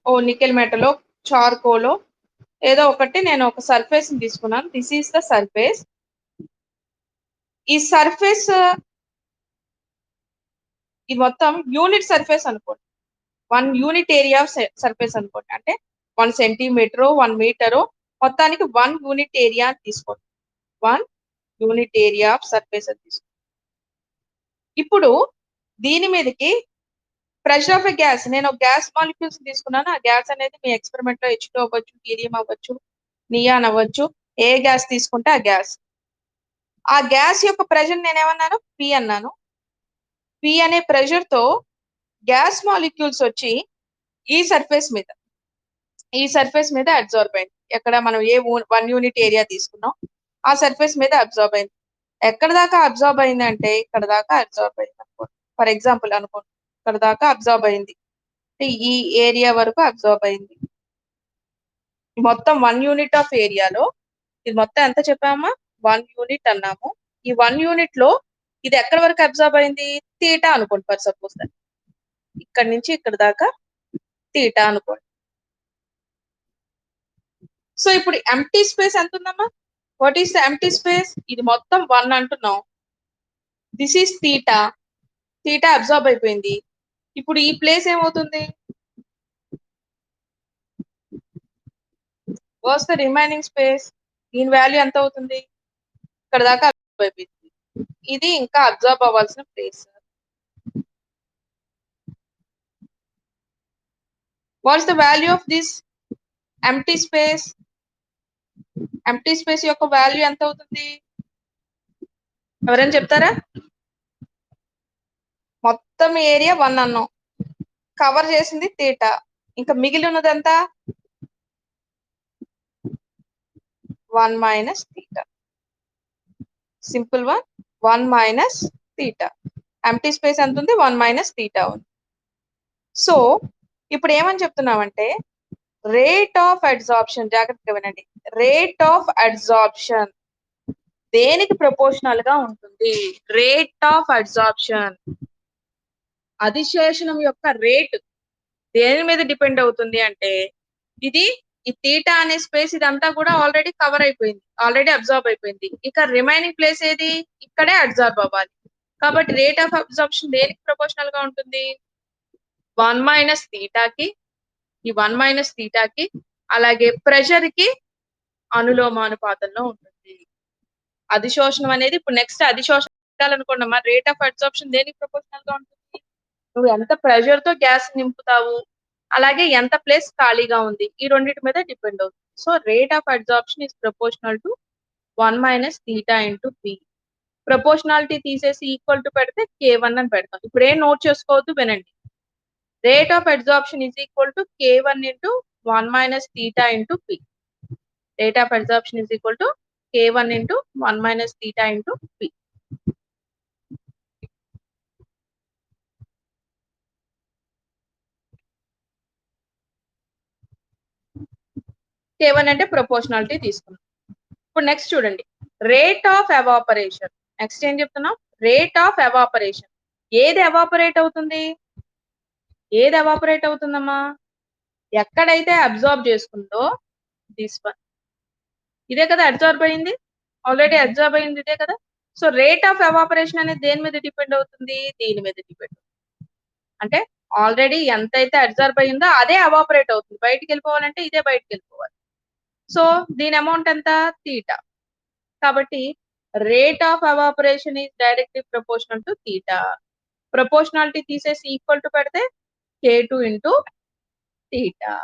[SPEAKER 1] ఓ నికెల్ మెటలో, చార్కోలో ఏదో ఒకటి నేను ఒక సర్ఫేస్ ని తీసుకున్నాను. This is the surface. ఈ సర్ఫేస్ ఇది మొత్తం యూనిట్ సర్ఫేస్ అనుకోండి. 1 యూనిట్ ఏరియా ఆఫ్ సర్ఫేస్ అనుకోండి. అంటే 1 సెంటీమీటర్, 1 మీటరు, మొత్తానికి 1 యూనిట్ ఏరియా తీసుకోండి. 1 యూనిట్ ఏరియా ఆఫ్ సర్ఫేస్ అని తీసుకోండి. ఇప్పుడు దీని మీదకి ప్రెషర్ ఆఫ్ ఎ గ్యాస్, నేను గ్యాస్ మాలిక్యూల్స్ తీసుకున్నాను. ఆ గ్యాస్ అనేది మీ ఎక్స్పెరిమెంట్ లో H2 అవ్వచ్చు, హీలియం అవ్వచ్చు, నియాన్ అవ్వచ్చు, ఏ గ్యాస్ తీసుకుంటే ఆ గ్యాస్. ఆ గ్యాస్ యొక్క ప్రెషర్ నేను ఏమన్నాను? పి అన్నాను. పి అనే ప్రెషర్ తో గ్యాస్ మాలిక్యూల్స్ వచ్చి ఈ సర్ఫేస్ మీద అబ్జార్బ్ అయింది. ఎక్కడ మనం ఏ 1 యూనిట్ ఏరియా తీసుకున్నాం ఆ సర్ఫేస్ మీద అబ్జార్బ్ అయింది. ఎక్కడ దాకా అబ్జార్బ్ అయింది అంటే ఇక్కడ దాకా అబ్జార్బ్ అయింది అనుకోండి. ఫర్ ఎగ్జాంపుల్ అనుకోండి, ఇక్కడ దాకా అబ్జార్బ్ అయింది, ఈ ఏరియా వరకు అబ్జార్బ్ అయింది. మొత్తం 1 యూనిట్ ఆఫ్ ఏరియాలో ఇది మొత్తం ఎంత చెప్పామా? 1 యూనిట్ అన్నాము. ఈ 1 యూనిట్ లో ఇది ఎక్కడి వరకు అబ్జార్బ్ అయింది? తీటా అనుకోండి. ఫర్ సపోజ్ ఇక్కడ నుంచి ఇక్కడ దాకా తీటా అనుకోండి. సో ఇప్పుడు ఎంప్టీ స్పేస్ ఎంత ఉందమ్మా? What is the empty space? ఇది మొత్తం 1 అంటున్నాం. This is theta. Theta absorb అయిపోయింది. ఇప్పుడు ఈ ప్లేస్ ఏమవుతుంది? What's the remaining space? దీని వాల్యూ ఎంత అవుతుంది? ఇక్కడ దాకా అబ్జార్బ్ అయిపోయింది. ఇది ఇంకా అబ్జార్బ్ అవ్వాల్సిన place. What's the value of this empty space? Empty space యొక్క వాల్యూ ఎంత అవుతుంది? ఎవరైనా చెప్తారా? మొత్తం ఏరియా 1 అన్నాం, కవర్ చేసింది తీటా, ఇంకా మిగిలి ఉన్నదంతా 1 minus theta. Simple 1 minus theta. Empty space ఎంత ఉంది? 1 మైనస్ తీటా ఉంది. సో ఇప్పుడు ఏమని చెప్తున్నామంటే రేట్ ఆఫ్ అడ్సార్ప్షన్, జాగ్రత్తగా వినండి, రేట్ ఆఫ్ అడ్సార్ప్షన్ దేనికి ప్రపోర్షనల్ గా ఉంటుంది? రేట్ ఆఫ్ అడ్సార్ప్షన్, అధిశేషణం యొక్క రేట్ దేని మీద డిపెండ్ అవుతుంది అంటే ఇది ఈ తీటా అనే స్పేస్ ఇదంతా కూడా ఆల్రెడీ కవర్ అయిపోయింది, ఆల్రెడీ అబ్జార్బ్ అయిపోయింది. ఇక రిమైనింగ్ ప్లేస్ ఏది, ఇక్కడే అబ్జార్బ్ అవ్వాలి. కాబట్టి రేట్ ఆఫ్ అబ్జార్ప్షన్ దేనికి ప్రపోర్షనల్ గా ఉంటుంది, 1 మైనస్ తీటాకి, ఈ 1 మైనస్ తీటాకి, అలాగే ప్రెషర్ కి అనులోమానుపాతంలో ఉంటుంది. అధిశోషణం అనేది ఇప్పుడు నెక్స్ట్ అధిశోషణం పెట్టాలనుకున్నామా, రేట్ ఆఫ్ అబ్జార్ప్షన్ దేనికి ప్రపోర్షనల్ గా ఉంటుంది, నువ్వు ఎంత ప్రెషర్ తో గ్యాస్ నింపుతావు అలాగే ఎంత ప్లేస్ ఖాళీగా ఉంది ఈ రెండింటి మీద డిపెండ్ అవుతుంది. So rate of absorption is proportional to 1 minus theta into P. Proportionality తీసేసి ఈక్వల్ టు పెడితే K1 అని పెడతాం. ఇప్పుడు ఏం నోట్ చేసుకోవద్దు, వినండి. Rate of absorption is equal to K1 into 1 minus theta into P. Rate of absorption is equal to K1 into 1 minus theta into P. K1 అంటే proportionality తీసుకున్నాం. ఇప్పుడు నెక్స్ట్ చూడండి, రేట్ ఆఫ్ ఎవాపరేషన్. నెక్స్ట్ ఏం చెప్తున్నాం, rate of evaporation. ఏది evaporate అవుతుంది, ఏది evaporate అవుతుందమ్మా, ఎక్కడైతే అబ్జార్బ్ చేసుకుందో దిస్ వన్, ఇదే కదా అబ్జార్బ్ అయింది, ఆల్రెడీ అబ్జార్బ్ అయింది ఇదే కదా. సో రేట్ ఆఫ్ ఎవాపరేషన్ అనేది దేని మీద డిపెండ్ అవుతుంది, దీని మీద డిపెండ్. అంటే ఆల్రెడీ ఎంతైతే అబ్జార్బ్ అయిందో అదే ఎవాపరేట్ అవుతుంది, బయటికి వెళ్ళిపోవాలంటే ఇదే బయటికి వెళ్ళిపోవాలి. సో దీని అమౌంట్ ఎంత, తీటా. కాబట్టి rate of evaporation is directly proportional to theta. Proportionality తీసేసి ఈక్వల్ టు పెడితే K2 into theta.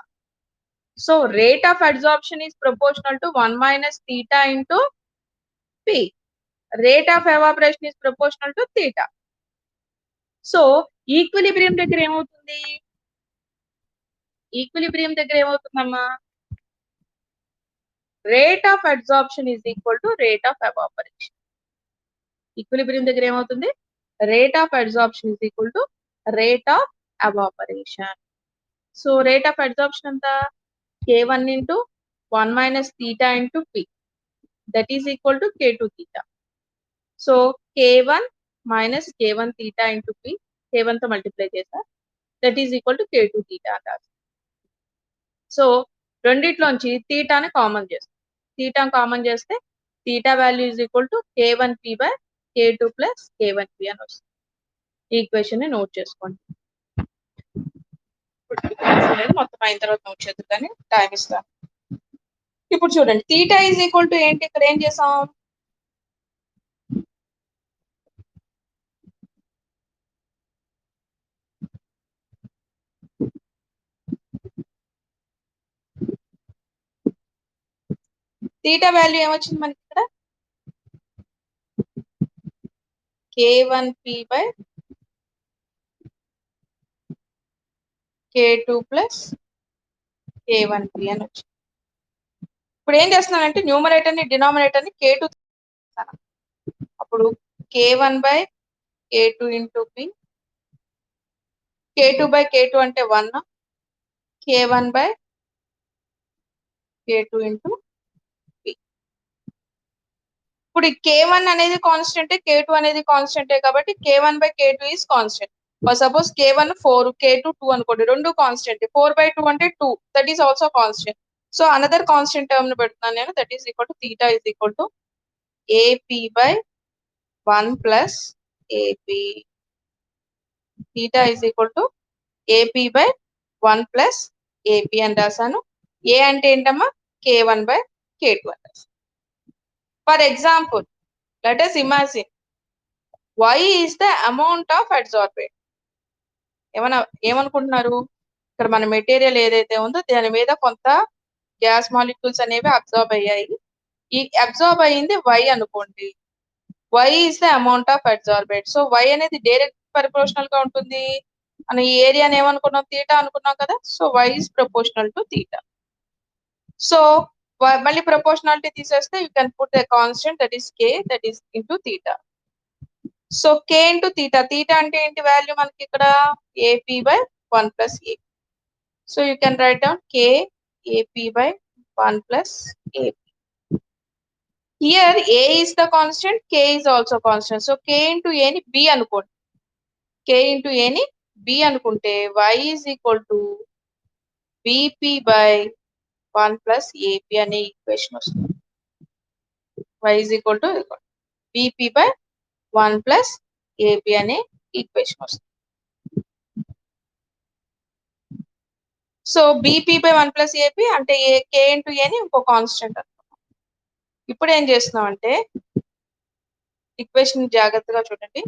[SPEAKER 1] So rate of absorption is proportional to 1 minus theta into P. Rate of evaporation is proportional to theta. So equilibrium దగ్గర ఏమవుతుంది, equilibrium దగ్గర ఏమవుతుందమ్మా, rate of absorption is equal to rate of evaporation. Equilibrium దగ్గర ఏమవుతుంది, rate of absorption is equal to rate of evaporation. So rate of absorption ఎంత, K1 into 1 minus theta into P, that is equal to K2 theta. So K1 minus K1 theta into P, K1 తో multiply చేస్తా, that is equal to K2 theta అంటారు. So రెండిట్లోంచి తీటాని common చేస్తాం, theta common చేస్తే theta value is equal to K1P by K2 plus K1P అని వస్తుంది. Equation ని note చేసుకోండి. మొత్తం అయిన తర్వాత నోట్ చేద్దాం కానీ టైం ఇస్తాను. ఇప్పుడు చూడండి, తీటా ఈజ్ ఈక్వల్ టు ఏంటి, ఇక్కడ ఏం చేసాం, తీటా వాల్యూ ఏమొచ్చింది మనకి ఇక్కడ, K1P by K2 plus K1P అని వచ్చింది. ఇప్పుడు ఏం చేస్తున్నానంటే న్యూమరేటర్ ని డినామినేటర్ ని K2 అప్పుడు K1 by K2 into P, K2 by K2 అంటే 1, K1 by K2 into P. ఇప్పుడు K1 అనేది కాన్స్టెంట్, K2 అనేది కాన్స్టెంటే కాబట్టి K1 by K2 is constant. Suppose K1 4, K2 2 అనుకోండి, రెండు కాన్స్టెంట్. 4 బై 2 అంటే 2, that is also constant. So another constant term ని పెడుతున్నాను నేను, that is equal to theta is equal to AP by 1 plus AP. Theta is equal to AP by 1 plus AP అని రాశాను. ఏ అంటే ఏంటమ్మా, K1 బై K2 అని రాశాను. For example, let us imagine Y is the amount of adsorbate. ఏమనుకుంటున్నారు, ఇక్కడ మన material ఏదైతే ఉందో దాని మీద కొంత గ్యాస్ మాలిక్యూల్స్ అనేవి అబ్జార్బ్ అయ్యాయి. ఈ అబ్జార్బ్ అయ్యింది Y అనుకోండి, Y is the amount of adsorbate. So Y అనేది డైరెక్ట్ ప్రపోర్షనల్ గా ఉంటుంది. మనం ఈ ఏరియాని ఏమనుకున్నాం, తీటా అనుకున్నాం కదా. So Y is proportional to theta. So మళ్ళీ ప్రపోర్షనాలిటీ తీసేస్తే you can put a constant, that is K, that is into theta. So K into theta, theta అంటే ఏంటి వాల్యూ మనకి ఇక్కడ, AP by 1 plus AP. So you can right down K AP by 1 plus AP. Here A is the constant, K is also constant. So K into A ని B అనుకోండి, K into A ని B అనుకుంటే y is equal to BP by 1 plus AP అనే equation వస్తుంది. y is equal to BP by 1 plus AP అనే equation వస్తుంది. So BP by 1 plus AP అంటే కే into ఏని ఇంకో కాన్స్టెంట్ అనుకున్నాం. ఇప్పుడు ఏం చేస్తున్నాం అంటే ఈక్వేషన్ జాగ్రత్తగా చూడండి.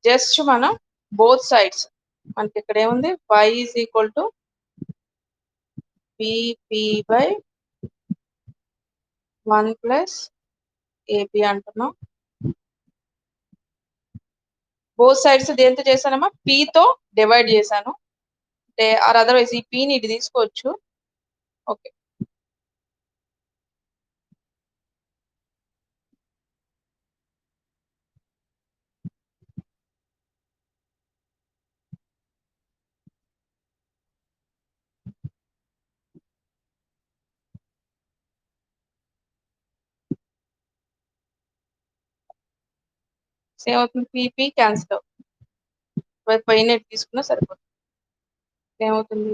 [SPEAKER 1] జస్ట్ మనం బోత్ సైడ్స్ మనకి ఇక్కడ ఏముంది y is equal to BP by 1 plus AP అంటున్నాం. బోత్ సైడ్స్ దేంతో చేశానమ్మా p తో డివైడ్ చేశాను. అంటే ఆర్ అదర్వైజ్ ఈ p ని ఇటు తీసుకోవచ్చు. ఓకే, సేమ్ అవుతుంది. p క్యాన్సిల్ అవుతుంది. పైన తీసుకున్నా సరిపోతుంది. ఏమవుతుంది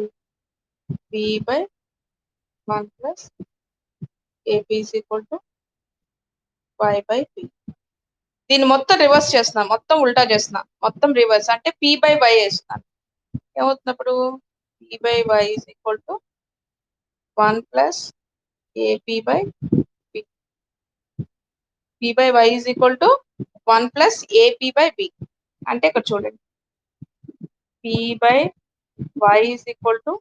[SPEAKER 1] p by 1 plus AP is equal to y by p. దీన్ని మొత్తం రివర్స్ చేస్తున్నాం, మొత్తం ఉల్టా చేస్తున్నాం, మొత్తం రివర్స్ అంటే p బై y వేస్తున్నాను. ఏమవుతున్నప్పుడు p by y is equal to 1 plus AP by p. p by y is equal to 1 plus AP by b. అంటే ఇక్కడ చూడండి p by y is equal to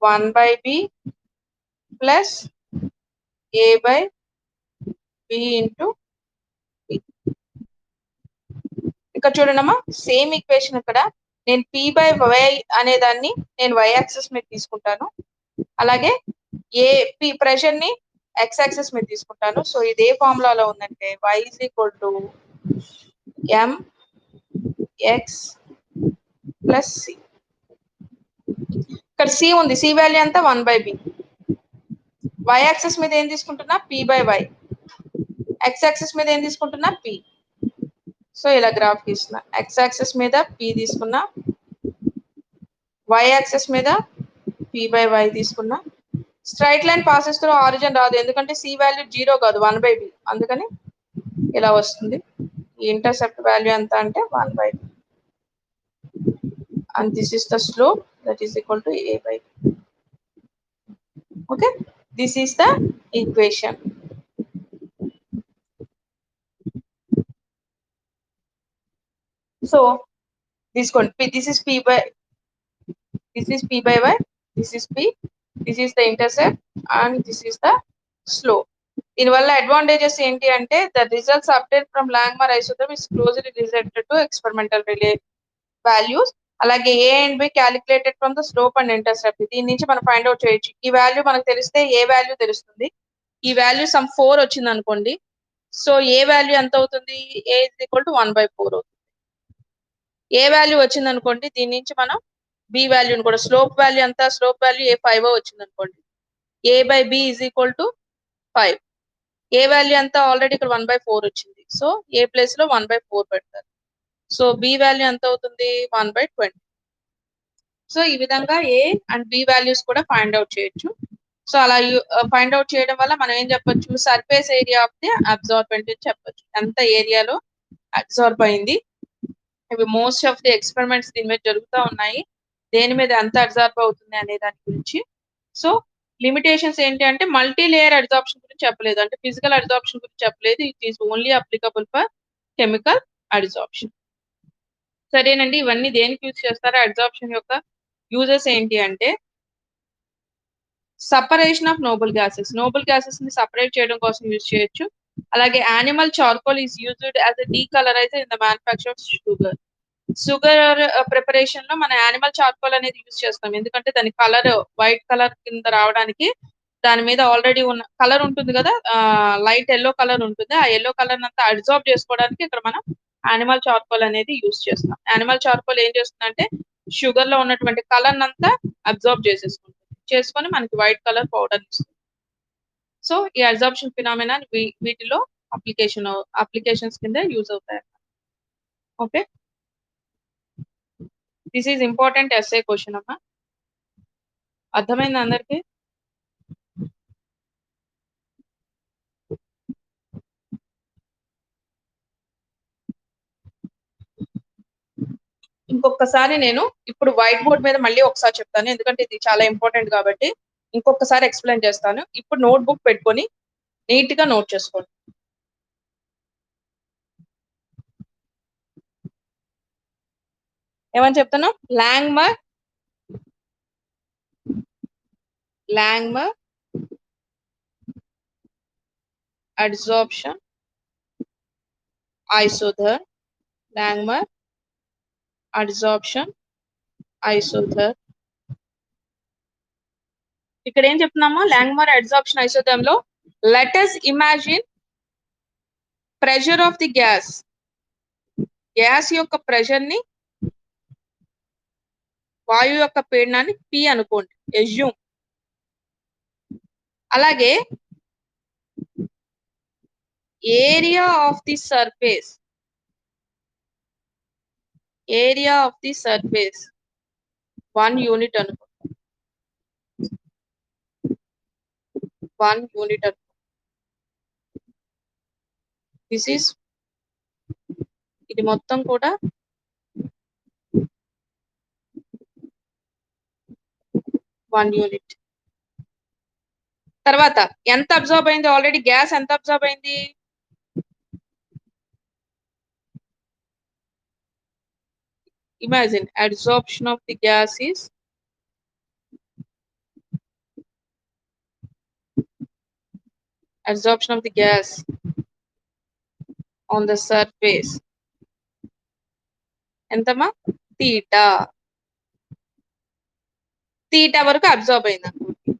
[SPEAKER 1] 1 by b plus a by b into p. ఇక్కడ చూడండి అమ్మా same equation. ఇక్కడ నేను p by y అనే దాన్ని నేను y యాక్సిస్ మీద తీసుకుంటాను, అలాగే ఏ p ప్రెషర్ ని x యాక్సిస్ మీద తీసుకుంటాను. సో ఇది ఏ ఫార్ములాలో ఉందంటే y is equal to m x plus c. ఇక్కడ c ఉంది, c వాల్యూ అంతా 1 బై b. y యాక్సిస్ మీద ఏం తీసుకుంటున్నా p by y, x axis మీద ఏం తీసుకుంటున్నా p. సో ఇలా గ్రాఫ్ గీస్తున్నా, x యాక్సిస్ మీద p తీసుకున్నా, y యాక్సిస్ మీద p బై y తీసుకున్నా. Straight line passes through origin రాదు, ఎందుకంటే c వాల్యూ 0 కాదు 1 బై b, అందుకని ఇలా వస్తుంది. ఈ ఇంటర్సెప్ట్ వాల్యూ ఎంత అంటే 1 by b. and this is the slope that is equal to a by b. Okay, this is the equation. So this one this is p by y, this is p, this is the intercept and this is the slope. దీనివల్ల advantages ఏంటి అంటే the results update from Langmuir isotherm is closely related to experimental values. అలాగే a and B calculated from the slope and intercept. దీని నుంచి మనం find out చేయొచ్చు. ఈ value మనకు తెలిస్తే ఏ వాల్యూ తెలుస్తుంది. ఈ వాల్యూ సమ్ 4 వచ్చింది అనుకోండి, సో ఏ వాల్యూ ఎంత అవుతుంది A is equal to 1 by 4 అవుతుంది. ఏ వాల్యూ వచ్చింది అనుకోండి, దీని నుంచి మనం బి వాల్యూని కూడా స్లోప్ వాల్యూ ఎంత స్లోప్ వాల్యూ ఏ 5 వచ్చింది అనుకోండి, a by B is equal to 5. A value ఎంత ఆల్రెడీ ఇక్కడ 1 బై 4 వచ్చింది, సో ఏ ప్లేస్ లో 1 బై 4 పెడతారు. సో బి వాల్యూ ఎంత అవుతుంది 1 బై 20. సో ఈ విధంగా ఏ అండ్ బి వాల్యూస్ కూడా ఫైండ్ అవుట్ చేయొచ్చు. సో అలా ఫైండ్ అవుట్ చేయడం వల్ల మనం ఏం చెప్పొచ్చు, surface area of the absorbent అని చెప్పొచ్చు. ఎంత ఏరియాలో అబ్జార్బ్ అయింది. ఇవి మోస్ట్ ఆఫ్ ది ఎక్స్పెరిమెంట్స్ దీని మీద జరుగుతూ ఉన్నాయి, దేని మీద ఎంత అబ్జార్బ్ అవుతుంది అనే దాని గురించి. సో లిమిటేషన్స్ ఏంటి అంటే మల్టీ లేయర్ అబ్జార్ప్షన్ గురించి చెప్పలేదు, అంటే ఫిజికల్ అబ్జార్ప్షన్ గురించి చెప్పలేదు. It is only applicable for chemical absorption. సరేనండి, ఇవన్నీ దేనికి యూజ్ చేస్తారో అబ్జార్ప్షన్ యొక్క యూజెస్ ఏంటి అంటే సపరేషన్ ఆఫ్ నోబుల్ గ్యాసెస్ ని సపరేట్ చేయడం కోసం యూజ్ చేయొచ్చు. అలాగే animal charcoal is used as a decolouriser in the manufacture of sugar preparation లో మన యానిమల్ చార్కోల్ అనేది యూజ్ చేస్తాం, ఎందుకంటే దాని కలర్ వైట్ కలర్ కింద రావడానికి దాని మీద ఆల్రెడీ ఉన్న కలర్ ఉంటుంది కదా, లైట్ ఎల్లో కలర్ ఉంటుంది. ఆ ఎల్లో కలర్ అంతా అబ్జార్బ్ చేసుకోవడానికి ఇక్కడ మనం యానిమల్ చార్కోల్ అనేది యూజ్ చేస్తాం. యానిమల్ చార్కోల్ ఏం చేస్తుందంటే షుగర్ లో ఉన్నటువంటి కలర్ అంతా అబ్జార్బ్ చేసుకొని మనకి వైట్ కలర్ పౌడర్ ఇస్తుంది. సో ఈ అబ్జార్ప్షన్ ఫినామినా వీటిలో అప్లికేషన్స్ కింద యూజ్ అవుతాయి. Okay, this is important SA question అమ్మా. అర్థమైంది అందరికి? ఇంకొకసారి నేను ఇప్పుడు వైట్ బోర్డ్ మీద మళ్ళీ ఒకసారి చెప్తాను, ఎందుకంటే ఇది చాలా ఇంపార్టెంట్ కాబట్టి ఇంకొకసారి ఎక్స్ప్లెయిన్ చేస్తాను. ఇప్పుడు నోట్ బుక్ పెట్టుకొని నీట్ గా నోట్ చేసుకోండి. ఏమని చెప్తాను? లాంగ్మర్ అడ్సార్ప్షన్ ఐసోథర్, లాంగ్మర్ అడ్సార్ప్షన్ ఐసోథర్. ఇక్కడ ఏం చెప్తున్నామో లాంగ్మర్ అడ్సార్ప్షన్ ఐసోథర్మ్ లో let us imagine pressure of the gas, gas యొక్క ప్రెషర్ ని, వాయువు యొక్క పీడనాన్ని P అనుకోండి, ఎజ్యూమ్. అలాగే area of the surface, area of the surface 1 unit అనుకో, 1 యూనిట్ అనుకో. దిస్ ఈస్, ఇది మొత్తం కూడా 1 యూనిట్. తర్వాత ఎంత అబ్జర్బ్ అయింది? ఆల్రెడీ గ్యాస్ ఎంత అబ్జర్బ్ అయింది? Imagine adsorption of the gas is adsorption of the gas on the surface ఎంతమా? తీటా. తీటా వరకు అబ్జర్బ్ అయింది అనుకోండి,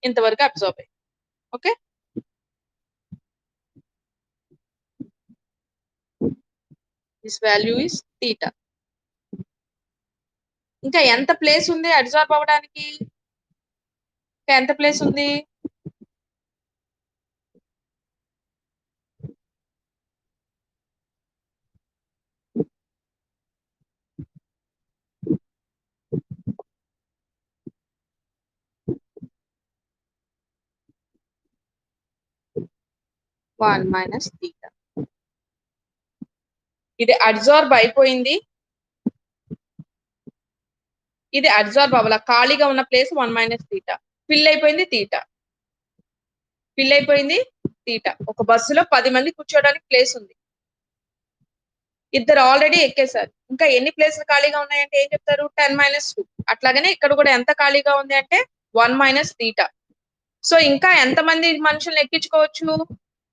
[SPEAKER 1] ఇంతవరకు అబ్జర్బ్ అయింది. Okay, this value is theta. ఇంకా ఎంత ప్లేస్ ఉంది అబ్జర్బ్ అవ్వడానికి? ఇంకా ఎంత ప్లేస్ ఉంది? One minus theta. ఇది అబ్జర్బ్ అయిపోయింది, ఇది అబ్జర్బ్ అవ్వాల. ఖాళీగా ఉన్న ప్లేస్ 1 మైనస్ తీటా. ఫిల్ అయిపోయింది తీటా, ఫిల్ అయిపోయింది తీటా. ఒక బస్సులో 10 మంది కూర్చోడానికి ప్లేస్ ఉంది, ఇద్దరు ఆల్రెడీ ఎక్కేశారు. ఇంకా ఎన్ని ప్లేస్లు ఖాళీగా ఉన్నాయంటే ఏం చెప్తారు? 10 మైనస్ 2. అట్లాగనే ఇక్కడ కూడా ఎంత ఖాళీగా ఉంది అంటే 1 మైనస్ తీటా. సో ఇంకా ఎంత మంది మనుషుల్ని ఎక్కించుకోవచ్చు?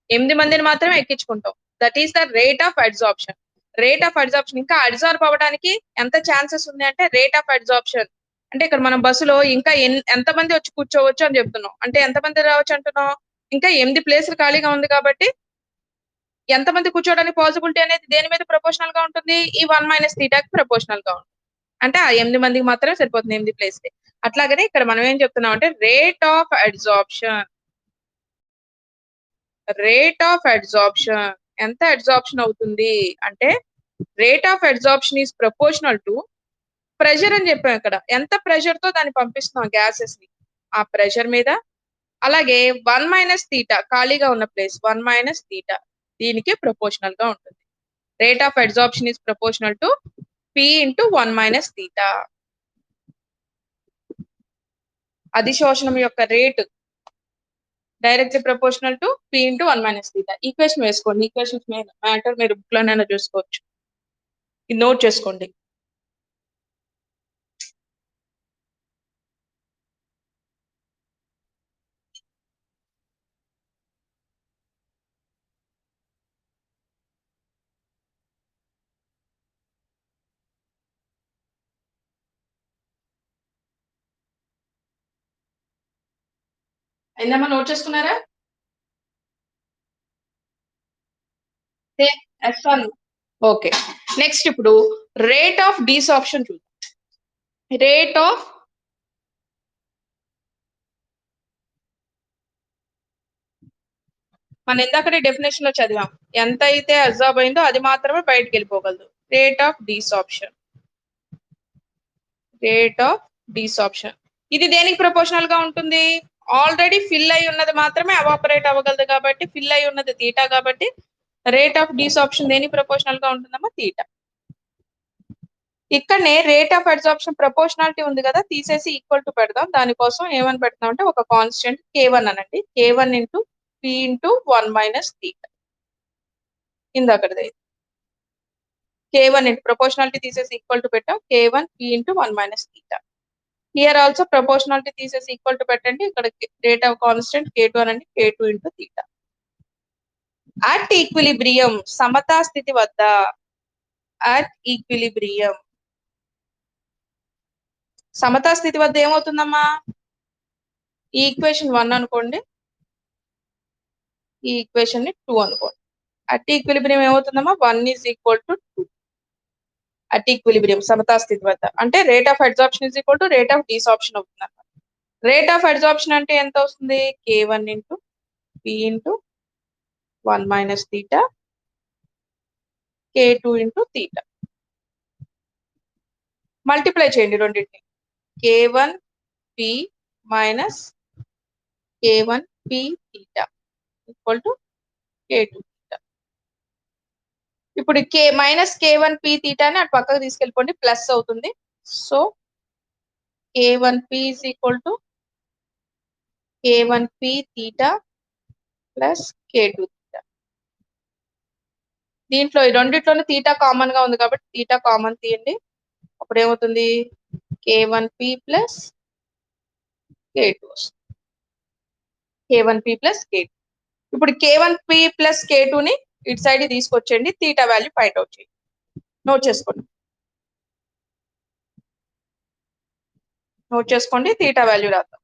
[SPEAKER 1] 8 మందిని మాత్రమే ఎక్కించుకుంటాం. That is the rate of adsorption. Rate of adsorption. ఇంకా అడ్సార్బ్ అవ్వడానికి ఎంత ఛాన్సెస్ ఉంది అంటే రేట్ ఆఫ్ అడ్సార్ప్షన్ అంటే ఇక్కడ మనం బస్సులో ఇంకా ఎంత మంది వచ్చి కూర్చోవచ్చు అని చెప్తున్నాం. అంటే ఎంత మంది రావచ్చు అంటున్నాం? ఇంకా 8 ప్లేసులు ఖాళీగా ఉంది కాబట్టి ఎంతమంది కూర్చోడానికి పాసిబిలిటీ అనేది దేని మీద ప్రపోర్షనల్ గా ఉంటుంది? ఈ 1 మైనస్ తీటాకి ప్రపోర్షనల్ గా ఉంటుంది. అంటే ఆ 8 మందికి మాత్రమే సరిపోతుంది 8 ప్లేస్. అట్లాగనే ఇక్కడ మనం ఏం చెప్తున్నాం అంటే rate of adsorption, rate of adsorption ఎంత అడ్సార్ప్షన్ అవుతుంది అంటే rate of adsorption is proportional to pressure అని చెప్పాం. ఇక్కడ ఎంత ప్రెషర్ తో దాన్ని పంపిస్తున్నాం గ్యాసెస్ ని, ఆ ప్రెషర్ మీద. అలాగే 1 మైనస్ తీటా, ఖాళీగా ఉన్న ప్లేస్ 1 మైనస్ తీటా, దీనికి ప్రపోర్షనల్ గా ఉంటుంది. Rate of adsorption is proportional to P into 1 minus theta. అధిశోషణం యొక్క rate directly proportional to P into 1 minus theta. Equation వేసుకోండి, ఈక్వేషన్స్ మ్యాటర్ మీరు బుక్ లోనైనా చూసుకోవచ్చు. ఇది నోట్ చేసుకోండి. అయిందమ్మా? నోట్ చేసుకున్నారా? ఓకే, నెక్స్ట్ ఇప్పుడు రేట్ ఆఫ్ డీసార్ప్షన్ చూద్దాం. రేట్ ఆఫ్ మనం ఇందాకనే డెఫినేషన్ లో చదివాం, ఎంత అయితే అబ్జార్బ్ అయిందో అది మాత్రమే బయటకు వెళ్ళిపోగలదు. రేట్ ఆఫ్ డీసార్ప్షన్, రేట్ ఆఫ్ డీసార్ప్షన్ ఇది దేనికి ప్రపోర్షనల్ గా ఉంటుంది? ఆల్రెడీ ఫిల్ అయి ఉన్నది మాత్రమే ఎవాపరేట్ అవ్వగలదు కాబట్టి, ఫిల్ అయి ఉన్నది తీటా కాబట్టి రేట్ ఆఫ్ డీసార్ప్షన్ దేనికి ప్రపోర్షనల్ గా ఉంటుందమ్మా? తీటా. ఇక్కడనే రేట్ ఆఫ్ అబ్జార్ప్షన్ ప్రపోర్షనాలిటీ ఉంది కదా, తీసేసి ఈక్వల్ టు పెడదాం. దానికోసం ఏమని పెడతాం అంటే ఒక కాన్స్టెంట్ k1 అనండి, k1 into p into 1 minus theta. ఇందాకటిది k1 ఇంటూ ప్రపోర్షనాలిటీ తీసేసి ఈక్వల్ టు పెట్టాం, k1 p into 1 minus theta. Here also proportionality తీసేసి ఈక్వల్ టు పెట్టండి, ఇక్కడ రేట్ ఆఫ్ కాన్స్టెంట్ k2 అనండి, k2 into theta. At equilibrium, సమతా స్థితి వద్ద, అట్ ఈక్విలిబ్రియం సమతా స్థితి వద్ద ఏమవుతుందమ్మా? ఈ ఈక్వేషన్ 1 అనుకోండి, ఈ ఈక్వేషన్ ని 2 అనుకోండి. అట్ ఈక్విలిబ్రియం ఏమవుతుందమ్మా? 1 is equal to 2 at equilibrium, సమతా స్థితి వద్ద. అంటే rate of absorption is equal to rate of desorption అవుతుంది అన్నమాట. రేట్ ఆఫ్ అబ్జార్ప్షన్ అంటే ఎంత వస్తుంది? k1 into p into 1 minus theta, k2 into theta. Multiply చేయండి రెండింటిని, k1 p minus k1 p theta equal to k2 theta. ఇప్పుడు minus k1 p తీటాని అటు పక్కకు తీసుకెళ్ళిపోండి, ప్లస్ అవుతుంది. So k1 p is equal to k1 p theta plus k2 theta. దీంట్లో ఈ రెండిట్లోనే తీటా కామన్ గా ఉంది కాబట్టి తీటా కామన్ తీయండి. అప్పుడు ఏమవుతుంది? k1 p ప్లస్ k2 వస్తుంది, k1 p ప్లస్ k2. ఇప్పుడు k1 p ప్లస్ k2 ని ఇటు సైడ్ తీసుకొచ్చేయండి, తీటా వాల్యూ ఫైండ్ అవుట్ చేయండి. నోట్ చేసుకోండి, నోట్ చేసుకోండి, తీటా వాల్యూ రాద్దాం.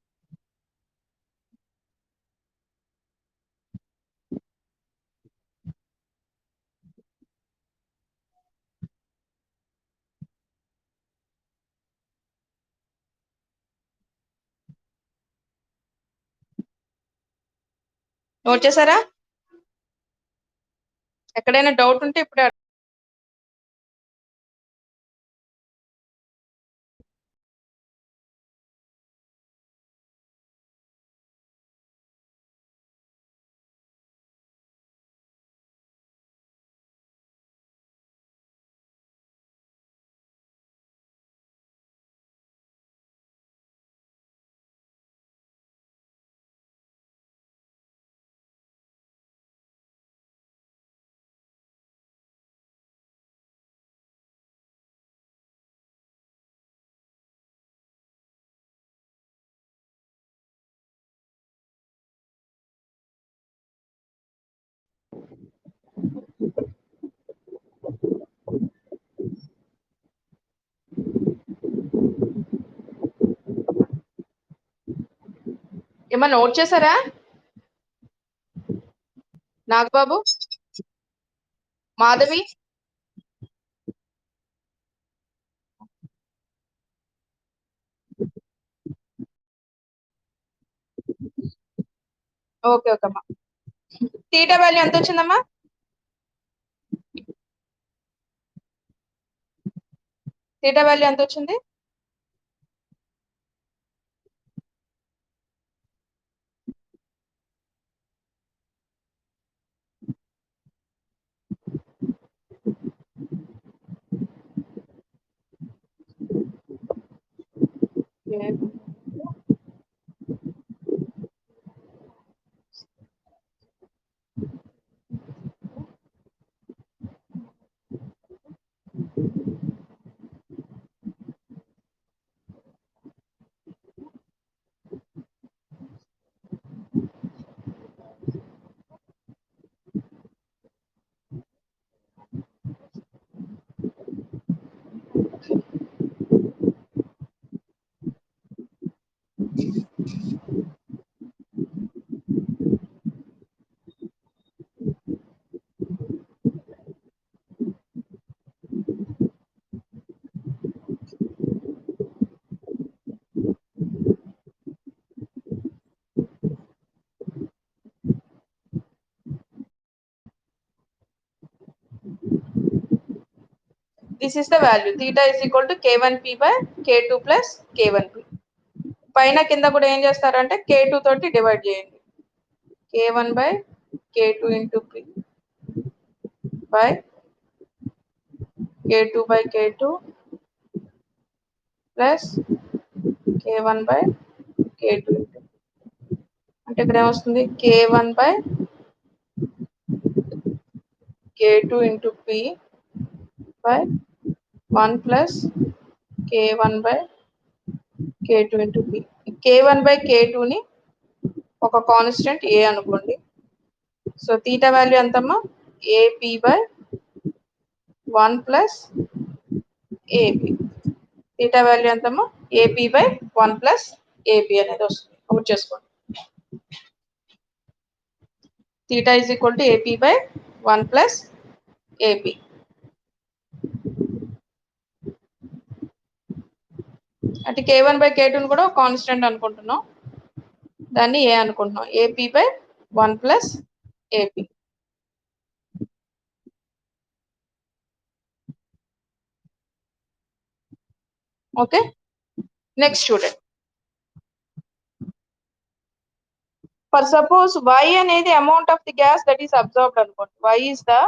[SPEAKER 1] నోట్ చేశారా? ఎక్కడైనా డౌట్ ఉంటే ఇప్పుడే ఏమన్నా నోట్ చేశారా? నాగబాబు, మాధవి, ఓకే ఓకే అమ్మా. తీటా వాల్యూ ఎంత వచ్చిందమ్మా? తీటా వాల్యూ ఎంత వచ్చింది? This is the value theta is equal to k1p by k2 plus k1p. పైన కింద కూడా ఏం చేస్తారంటే k2 తోటి డివైడ్ చేయండి. k1 by k2 into p by k2 by k2 plus k1 by k2 into అంటే ఇక్కడ ఏమొస్తుంది k1 by k2 into p by 1 plus k1 by k2 into p. k1 by k2 ని ఒక constant a అనుకోండి. So theta value ఎంతమ్మా AP by 1 plus AP. Theta value ఎంతమ్మా AP by 1 plus AP అనేది వస్తుంది. నోట్ చేసుకోండి. Theta is equal to AP by 1 plus AP. అంటే k1 by k2 కూడా కాన్స్టెంట్ అనుకుంటున్నాం, దాన్ని ఏ అనుకుంటున్నాం AP by 1 plus AP. Okay, next student. For suppose y అనేది amount of the gas that is absorbed అనుకోండి. y is the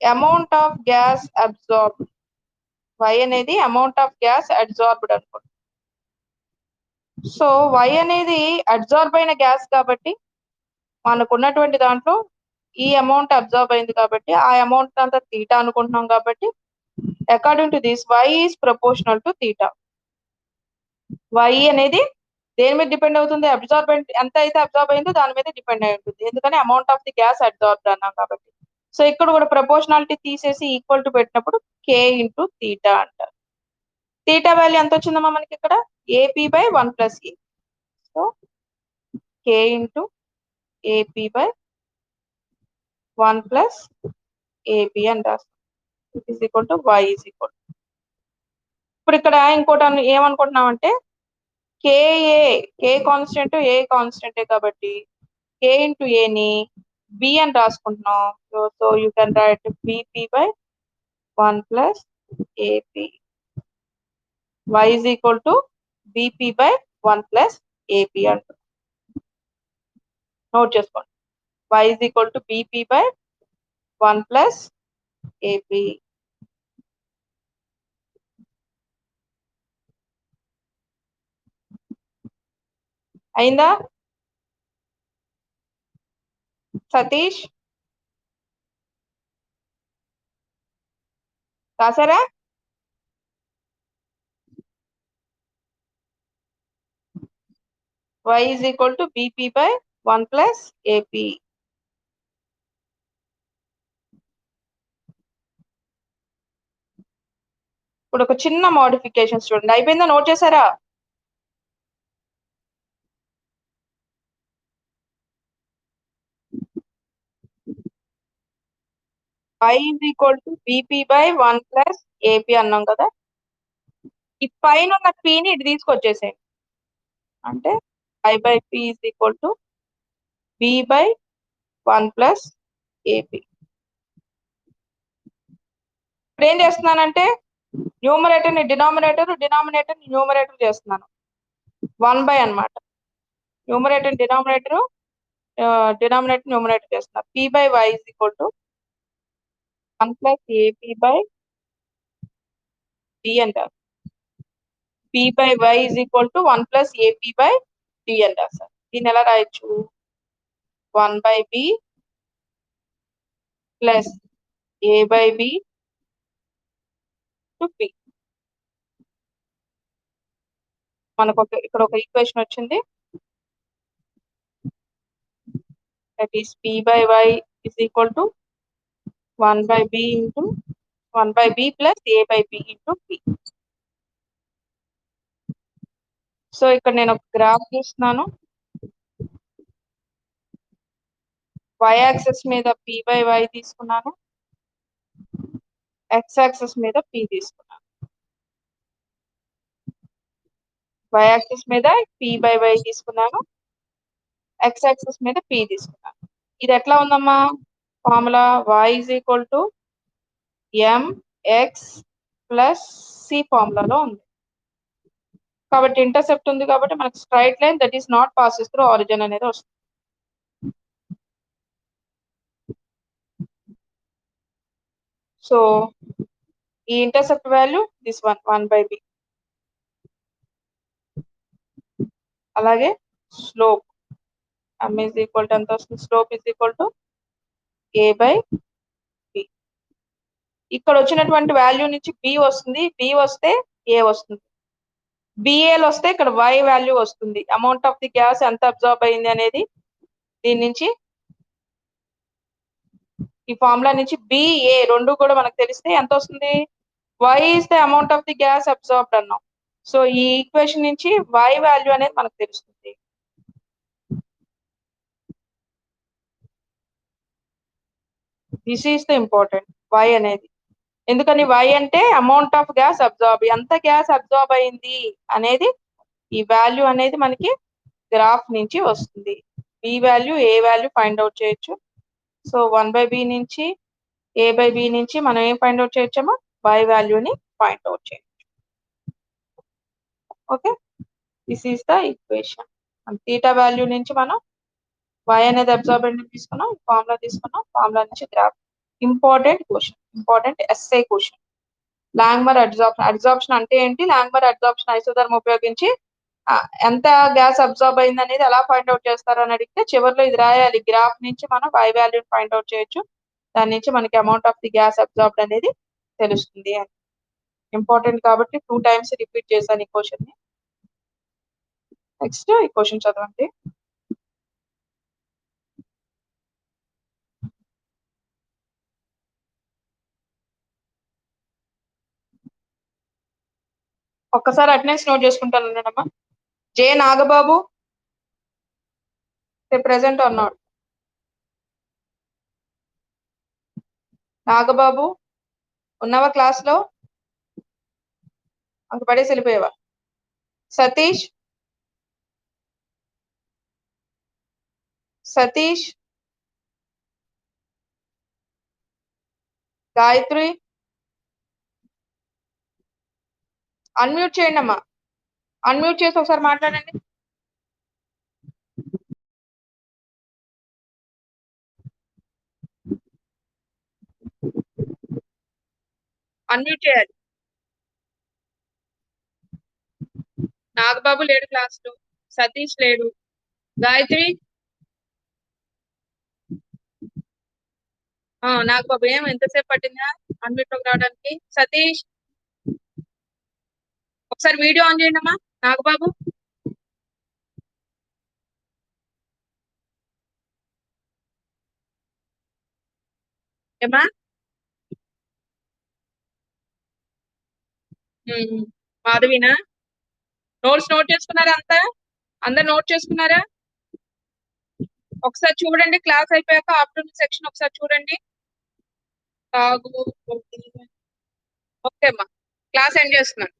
[SPEAKER 1] amount of gas absorbed. y అనేది amount of gas absorbed అనుకోండి. So y అనేది absorb అయిన gas కాబట్టి మనకు ఉన్నటువంటి దాంట్లో ఈ అమౌంట్ అబ్జార్బ్ అయింది కాబట్టి ఆ అమౌంట్ అంతా తీటా అనుకుంటున్నాం కాబట్టి according to this y is proportional to theta. y అనేది దేని మీద డిపెండ్ అవుతుంది? అబ్జార్బెంట్ ఎంత అయితే అబ్జార్బ్ అయిందో దాని మీద డిపెండ్ అయి ఉంటుంది, ఎందుకని amount of the gas absorbed అన్నాం కాబట్టి. సో ఇక్కడ కూడా ప్రపోర్షనాలిటీ తీసేసి ఈక్వల్ టు పెట్టినప్పుడు k ఇంటూ తీటా అంటారు. తీటా వాల్యూ ఎంత వచ్చిందమ్మా మనకి ఇక్కడ AP by 1 plus A. So k into AP by 1 plus AP అని రాస్తాం. Is equal to y is equal. ఇప్పుడు ఇక్కడ ఇంకోటి ఏమనుకుంటున్నాం అంటే k కాన్స్టెంట్ ఏ కాన్స్టెంటే కాబట్టి k ఇంటూ ఏని b అని రాసుకుంటున్నాం. So you can write BP by 1 plus AP. y is equal to BP by 1 plus AP అంటున్నాం. నోట్ చేసుకోండి, y is equal to BP by 1 plus AP. అయిందా సతీష్? రాసారా? y is equal to BP by 1 plus AP. ఇప్పుడు ఒక చిన్న modification చూడండి, అయిపోయిందా? Note చేశారా? y is equal to BP by 1 plus AP అన్నాం కదా. ఈ పైన ఉన్న పీని ఇటు తీసుకొచ్చేసేయండి. అంటే I by P is equal to B by 1 plus AP. ఇప్పుడు ఏం చేస్తున్నానంటే న్యూమరేటర్ ని డినామినేటర్, డినామినేటర్ ని న్యూమరేటర్ చేస్తున్నాను. 1 బై అన్నమాట. న్యూమరేటర్ డినామినేటర్, డినామినేటర్ న్యూమరేటర్ చేస్తున్నా. P by y is equal to 1 plus AP by D అంటారు. P by y is equal to 1 plus AP by D అంటారు సార్. దీన్ని ఎలా రాయొచ్చు? 1 by B plus A by B to P. మనకు ఇక్కడ ఒక equation వచ్చింది, that is P by y is equal to 1 by B into 1 by B plus A by B into P. So ఇక్కడ నేను ఒక గ్రాఫ్ గీస్తున్నాను. y యాక్సిస్ మీద P by y తీసుకున్నాను, x యాక్సిస్ మీద P తీసుకున్నాను. y యాక్సిస్ మీద P by y తీసుకున్నాను, x యాక్సిస్ మీద P తీసుకున్నాను. ఇది ఎట్లా ఉందమ్మా? Formula y is equal to mx plus c ఫార్ములాలో ఉంది కాబట్టి ఇంటర్సెప్ట్ ఉంది కాబట్టి మనకి straight line that is not passes through origin అనేది వస్తుంది. సో ఈ intercept value this one 1/b. అలాగే slope m is equal to ఎంత వస్తుంది, slope is equal to a/b. ఇక్కడ వచ్చినటువంటి వాల్యూ నుంచి b వస్తుంది, b వస్తే a వస్తుంది, BAL వస్తే ఇక్కడ y వాల్యూ వస్తుంది. అమౌంట్ ఆఫ్ ది గ్యాస్ ఎంత అబ్జార్బ్ అయింది అనేది దీని నుంచి ఈ ఫార్ములా నుంచి BA రెండు కూడా మనకు తెలిస్తే ఎంత వస్తుంది, y is the amount of the gas absorbed అన్నాం. సో ఈ ఈక్వేషన్ నుంచి y వాల్యూ అనేది మనకు తెలుస్తుంది. This is the important y అనేది. ఎందుకని y అంటే అమౌంట్ ఆఫ్ గ్యాస్ అబ్జార్బ్, ఎంత గ్యాస్ అబ్జార్బ్ అయింది అనేది ఈ వాల్యూ అనేది మనకి గ్రాఫ్ నుంచి వస్తుంది. b value a value find out చేయొచ్చు. సో 1/b నుంచి a/b నుంచి మనం ఏం ఫైండ్ అవుట్ చేయొచ్చమ్మా, y వాల్యూని ఫైండ్ అవుట్ చేయొచ్చు. Okay, this is the equation. Theta value నుంచి మనం y అనేది అబ్జార్బెంట్ తీసుకున్నాం, ఫార్ములా తీసుకున్నాం, ఫార్ములా నుంచి graph. Important question, important SI question. Langmuir absorption అంటే ఏంటి, లాంగ్మర్ అబ్జార్ప్షన్ ఐసోథర్మ్ ఉపయోగించి ఎంత గ్యాస్ అబ్జార్బ్ అయింది అనేది ఎలా ఫైండ్ అవుట్ చేస్తారు అని అడిగితే చివరిలో ఇది రాయాలి. గ్రాఫ్ నుంచి మనం y వాల్యూ ఫైండ్ అవుట్ చేయొచ్చు, దాని నుంచి మనకి amount of the gas absorbed అనేది తెలుస్తుంది అని. ఇంపార్టెంట్ కాబట్టి 2 times రిపీట్ చేశాను ఈ క్వశ్చన్ ని. నెక్స్ట్ ఈ క్వశ్చన్ చదవండి. ఒక్కసారి అటెండెన్స్ నోట్ చేసుకుంటాను అన్నాడమ్మా. J Nagababu present or not? Nagababu ఉన్నావా క్లాస్ లో? అంక పడేసి వెళ్ళిపోయావా? సతీష్, సతీష్, గాయత్రి అన్మ్యూట్ చేయండి అమ్మా, అన్మ్యూట్ చేసి ఒకసారి మాట్లాడండి. అన్మ్యూట్ చేయాలి. నాగబాబు లేడు క్లాస్ లో, సతీష్ లేడు, గాయత్రి నాగబాబు ఏం ఎంతసేపు పట్టిందా అన్మ్యూట్ లోకి రావడానికి? సతీష్ ఒకసారి వీడియో ఆన్ చేయండి అమ్మా. నాగబాబు ఏమా? మాధవినా? నోట్స్ నోట్ చేసుకున్నారా? అందరు నోట్ చేసుకున్నారా? ఒకసారి చూడండి, క్లాస్ అయిపోయాక ఆఫ్టర్నూన్ సెక్షన్ ఒకసారి చూడండి. ఓకే అమ్మా, క్లాస్ ఎండ్ చేస్తున్నాను.